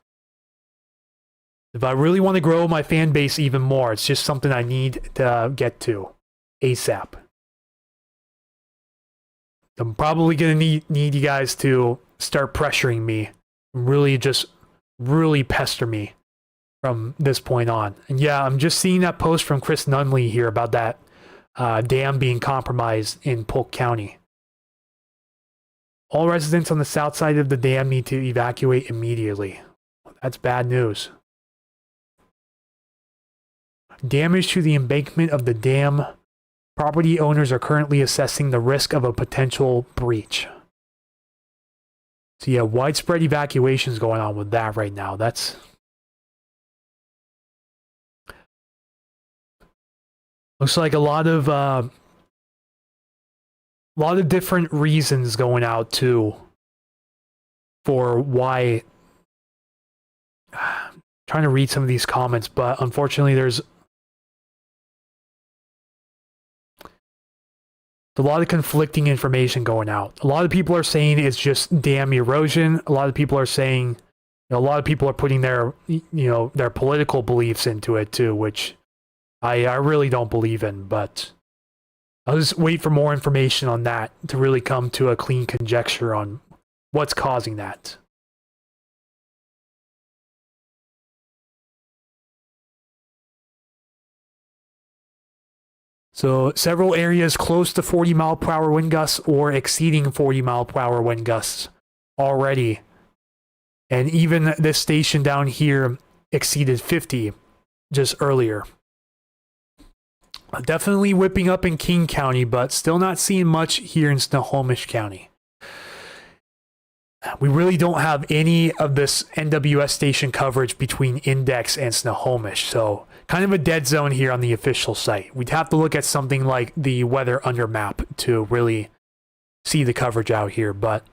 If I really want to grow my fan base even more, it's just something I need to get to ASAP. I'm probably going to need you guys to start pressuring me, really pester me from this point on. And yeah, I'm just seeing that post from Chris Nunley here about that dam being compromised in Polk County. All residents on the south side of the dam need to evacuate immediately. That's bad news. Damage to the embankment of the dam. Property owners are currently assessing the risk of a potential breach. So yeah, widespread evacuations going on with that right now. That's looks like a lot of different reasons going out too for why. I'm trying to read some of these comments, but unfortunately there's a lot of conflicting information going out. A lot of people are saying it's just dam erosion. A lot of people are saying, a lot of people are putting their, their political beliefs into it too, which I really don't believe in, but I'll just wait for more information on that to really come to a clean conjecture on what's causing that. So several areas close to 40-mile-per-hour wind gusts or exceeding 40-mile-per-hour wind gusts already. And even this station down here exceeded 50 just earlier. Definitely whipping up in King County, but still not seeing much here in Snohomish County. We really don't have any of this NWS station coverage between Index and Snohomish, so kind of a dead zone here on the official site. We'd have to look at something like the weather under map to really see the coverage out here, but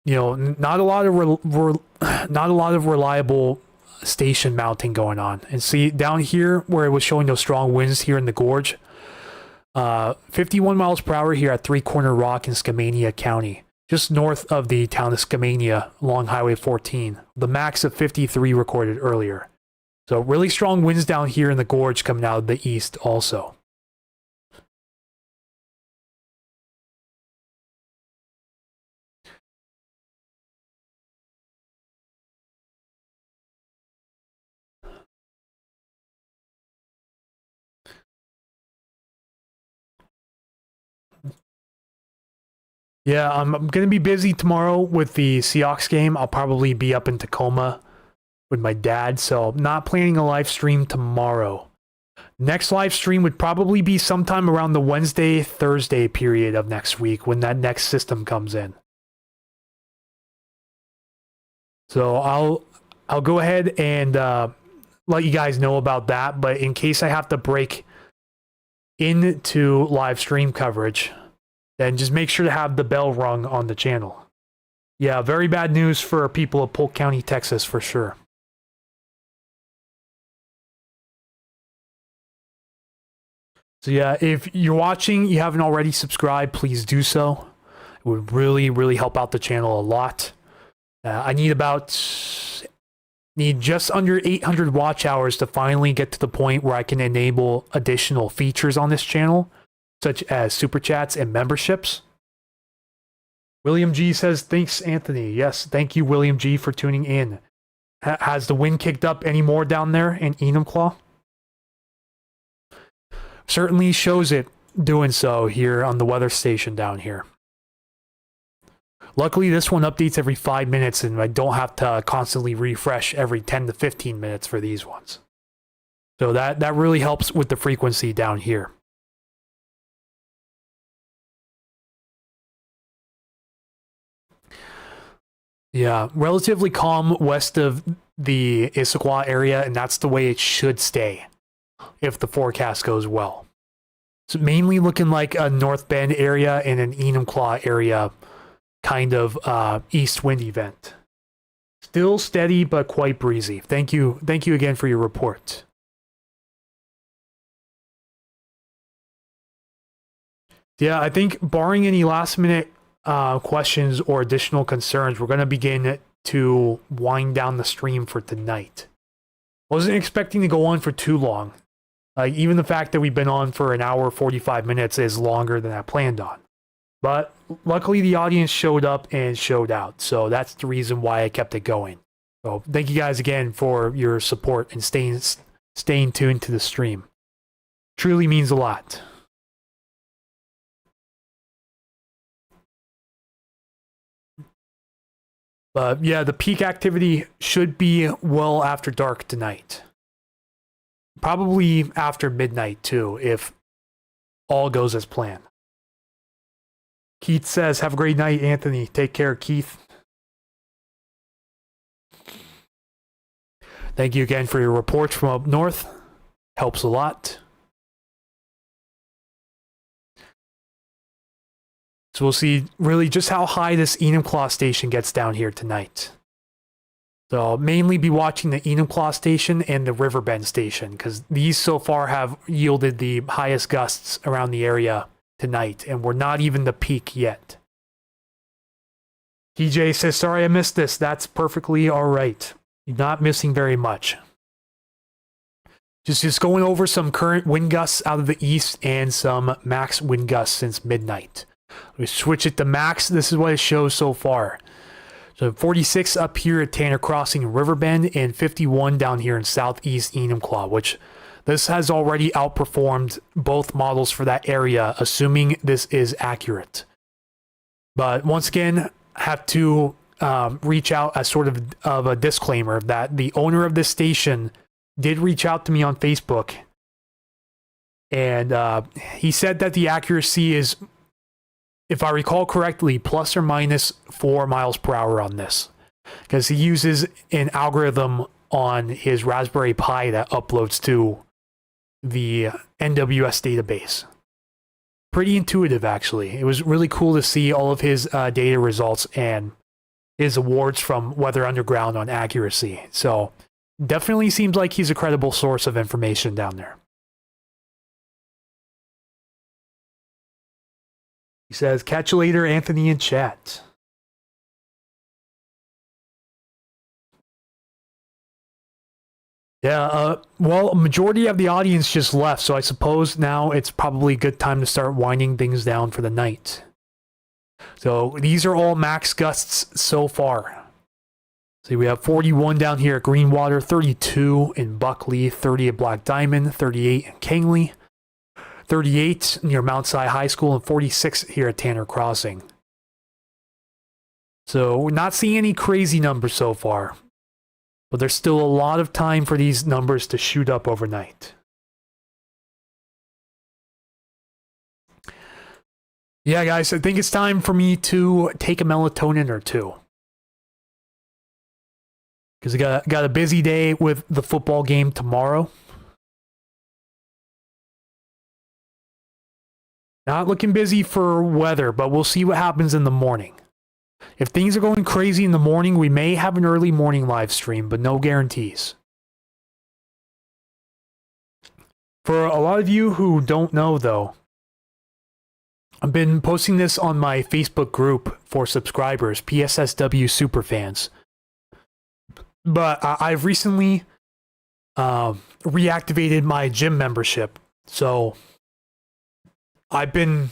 not a lot of reliable station mounting going on. And see down here where it was showing those strong winds here in the gorge, 51 miles per hour here at Three Corner Rock in Skamania County, just north of the town of Skamania along Highway 14. The max of 53 recorded earlier. So really strong winds down here in the gorge coming out of the east also. Yeah, I'm going to be busy tomorrow with the Seahawks game. I'll probably be up in Tacoma with my dad, so I'm not planning a live stream tomorrow. Next live stream would probably be sometime around the Wednesday, Thursday period of next week when that next system comes in. So I'll go ahead and let you guys know about that, but in case I have to break into live stream coverage, then just make sure to have the bell rung on the channel. Yeah, very bad news for people of Polk County, Texas, for sure. So yeah, if you're watching, you haven't already subscribed, please do so. It would really, really help out the channel a lot. I need just under 800 watch hours to finally get to the point where I can enable additional features on this channel, such as super chats and memberships. William G says, thanks, Anthony. Yes, thank you, William G, for tuning in. Has the wind kicked up any more down there in Enumclaw? Certainly shows it doing so here on the weather station down here. Luckily, this one updates every 5 minutes, and I don't have to constantly refresh every 10 to 15 minutes for these ones. So that really helps with the frequency down here. Yeah, relatively calm west of the Issaquah area, and that's the way it should stay if the forecast goes well. It's mainly looking like a North Bend area and an Enumclaw area kind of east wind event. Still steady, but quite breezy. Thank you again for your report. Yeah, I think barring any last minute questions or additional concerns, we're going to begin to wind down the stream for tonight. Wasn't expecting to go on for too long. Even the fact that we've been on for an hour 45 minutes is longer than I planned on. But luckily the audience showed up and showed out, so that's the reason why I kept it going. So thank you guys again for your support and staying tuned to the stream. Truly means a lot. But yeah, the peak activity should be well after dark tonight. Probably after midnight too, if all goes as planned. Keith says, have a great night, Anthony. Take care, Keith. Thank you again for your reports from up north. Helps a lot. So we'll see really just how high this Enumclaw station gets down here tonight. So I'll mainly be watching the Enumclaw station and the Riverbend station, because these so far have yielded the highest gusts around the area tonight, and we're not even the peak yet. TJ says, sorry I missed this. That's perfectly all right. You're not missing very much. Just going over some current wind gusts out of the east and some max wind gusts since midnight. We switch it to max. This is what it shows so far. So 46 up here at Tanner Crossing and Riverbend, and 51 down here in southeast Enumclaw, which this has already outperformed both models for that area, assuming this is accurate. But once again, have to reach out as sort of a disclaimer that the owner of this station did reach out to me on Facebook, and he said that the accuracy is, if I recall correctly, plus or minus 4 miles per hour on this, because he uses an algorithm on his Raspberry Pi that uploads to the NWS database. Pretty intuitive, actually. It was really cool to see all of his data results and his awards from Weather Underground on accuracy. So definitely seems like he's a credible source of information down there. He says, catch you later, Anthony, in chat. Yeah, well, a majority of the audience just left, so I suppose now it's probably a good time to start winding things down for the night. So these are all max gusts so far. See, we have 41 down here at Greenwater, 32 in Buckley, 30 at Black Diamond, 38 in Kangley, 38 near Mount Si High School, and 46 here at Tanner Crossing. So we're not seeing any crazy numbers so far, but there's still a lot of time for these numbers to shoot up overnight. Yeah, guys, I think it's time for me to take a melatonin or two, because I got a busy day with the football game tomorrow. Not looking busy for weather, but we'll see what happens in the morning. If things are going crazy in the morning, we may have an early morning live stream, but no guarantees. For a lot of you who don't know, though, I've been posting this on my Facebook group for subscribers, PSSW Superfans. But I've recently reactivated my gym membership, so I've been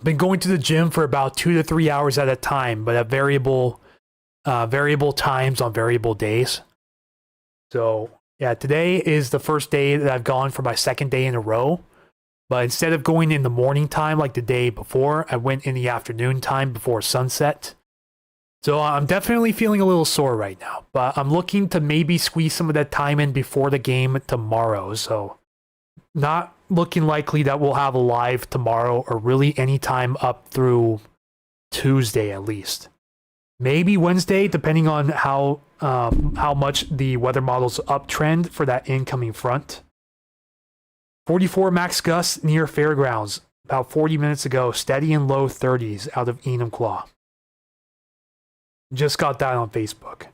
going to the gym for about 2 to 3 hours at a time, but at variable times on variable days. So yeah, today is the first day that I've gone for my second day in a row. But instead of going in the morning time like the day before, I went in the afternoon time before sunset. So I'm definitely feeling a little sore right now, but I'm looking to maybe squeeze some of that time in before the game tomorrow. So not looking likely that we'll have a live tomorrow, or really any time up through Tuesday at least. Maybe Wednesday, depending on how much the weather model's uptrend for that incoming front. 44 max gusts near Fairgrounds about 40 minutes ago, steady in low 30s out of Enumclaw. Just got that on Facebook.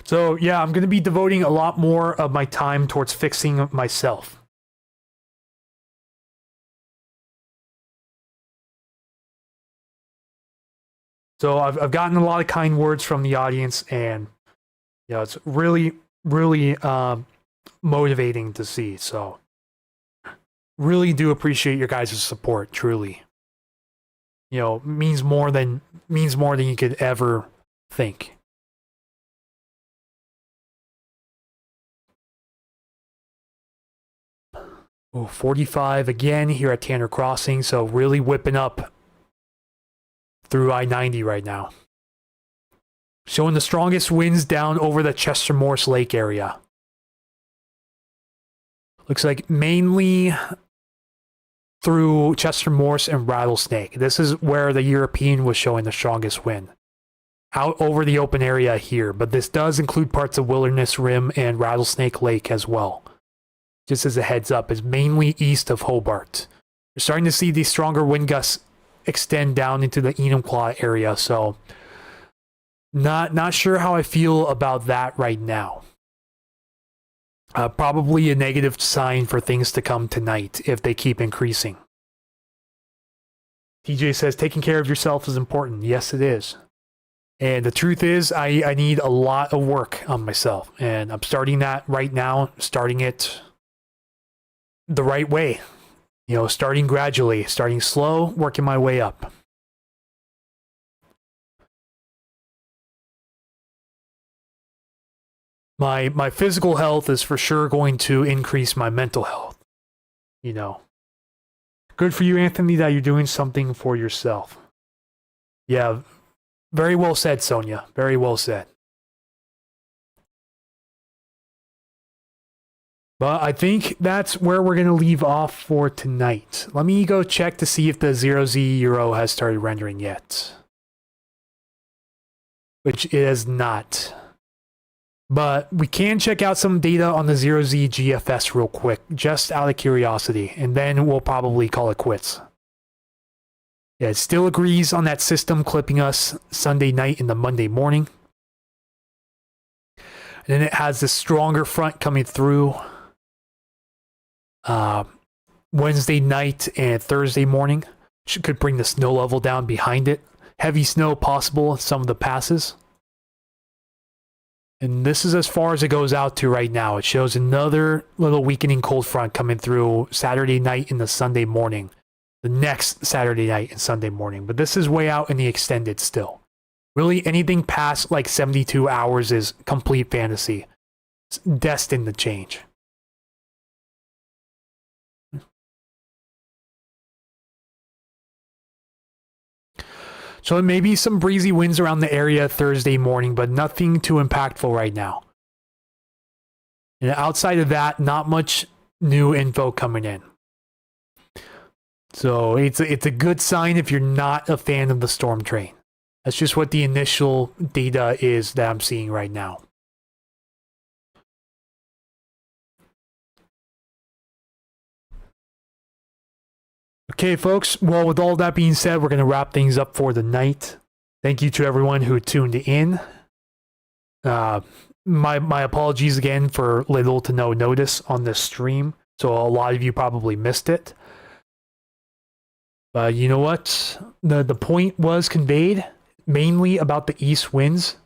So yeah, I'm going to be devoting a lot more of my time towards fixing myself. So I've gotten a lot of kind words from the audience, and it's really, really motivating to see. So really do appreciate your guys' support. Truly, means more than you could ever think. Oh, 45 again here at Tanner Crossing. So really whipping up through I-90 right now. Showing the strongest winds down over the Chester Morse Lake area. Looks like mainly through Chester Morse and Rattlesnake. This is where the European was showing the strongest wind. Out over the open area here, but this does include parts of Wilderness Rim and Rattlesnake Lake as well. Just as a heads up, is mainly east of Hobart. We're starting to see these stronger wind gusts extend down into the Enumclaw area, so not sure how I feel about that right now. Probably a negative sign for things to come tonight if they keep increasing. TJ says, taking care of yourself is important. Yes, it is. And the truth is, I need a lot of work on myself. And I'm starting that right now, starting it the right way. Starting gradually, starting slow, working my way up. My physical health is for sure going to increase my mental health. Good for you, Anthony, that you're doing something for yourself. Yeah, very well said, Sonia. Very well said. But I think that's where we're going to leave off for tonight. Let me go check to see if the 0Z Euro has started rendering yet. Which it has not. But we can check out some data on the 0Z GFS real quick, just out of curiosity, and then we'll probably call it quits. Yeah, it still agrees on that system clipping us Sunday night and the Monday morning. And then it has this stronger front coming through Wednesday night and Thursday morning. Could bring the snow level down behind it. Heavy snow possible in some of the passes. And this is as far as it goes out to right now. It shows another little weakening cold front coming through Saturday night and the Sunday morning. The next Saturday night and Sunday morning. But this is way out in the extended still. Really, anything past like 72 hours is complete fantasy. It's destined to change. So maybe some breezy winds around the area Thursday morning, but nothing too impactful right now. And outside of that, not much new info coming in. So it's a good sign if you're not a fan of the storm train. That's just what the initial data is that I'm seeing right now. Okay, folks. Well, with all that being said, we're going to wrap things up for the night. Thank you to everyone who tuned in. My apologies again for little to no notice on this stream. So a lot of you probably missed it. But you know what? The point was conveyed mainly about the east winds.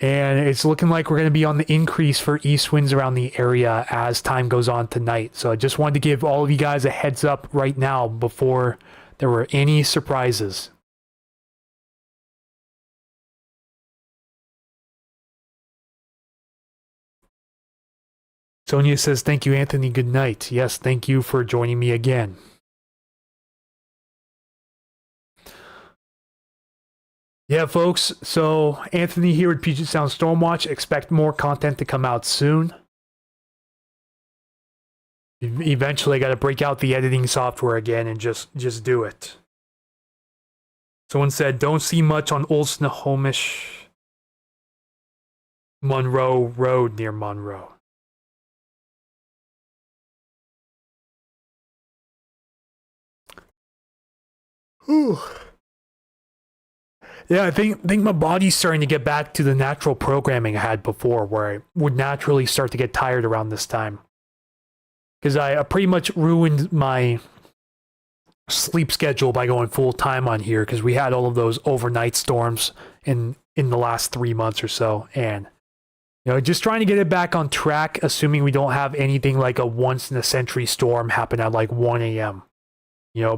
And it's looking like we're going to be on the increase for east winds around the area as time goes on tonight. So I just wanted to give all of you guys a heads up right now before there were any surprises. Sonia says, thank you, Anthony. Good night. Yes, thank you for joining me again. Yeah, folks. So Anthony here with Puget Sound Stormwatch. Expect more content to come out soon. Eventually, I got to break out the editing software again and just do it. Someone said, don't see much on Old Snohomish Monroe Road near Monroe. Ooh. Yeah, I think my body's starting to get back to the natural programming I had before, where I would naturally start to get tired around this time. Because I pretty much ruined my sleep schedule by going full time on here, because we had all of those overnight storms in the last 3 months or so, and just trying to get it back on track, assuming we don't have anything like a once in a century storm happen at like 1 a.m.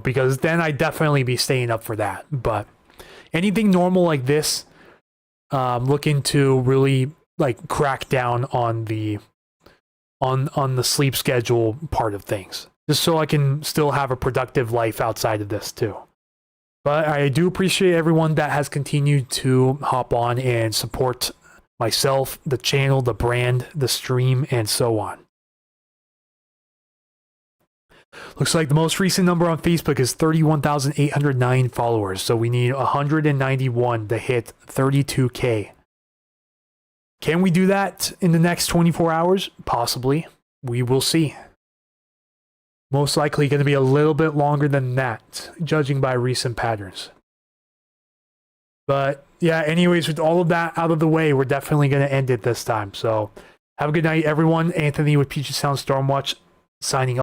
Because then I'd definitely be staying up for that. But anything normal like this, looking to really like crack down on the sleep schedule part of things, just so I can still have a productive life outside of this too. But I do appreciate everyone that has continued to hop on and support myself, the channel, the brand, the stream, and so on. Looks like the most recent number on Facebook is 31,809 followers, so we need 191 to hit 32K. Can we do that in the next 24 hours? Possibly. We will see. Most likely going to be a little bit longer than that, judging by recent patterns. But yeah, anyways, with all of that out of the way, we're definitely going to end it this time. So have a good night, everyone. Anthony with Puget Sound Stormwatch signing off.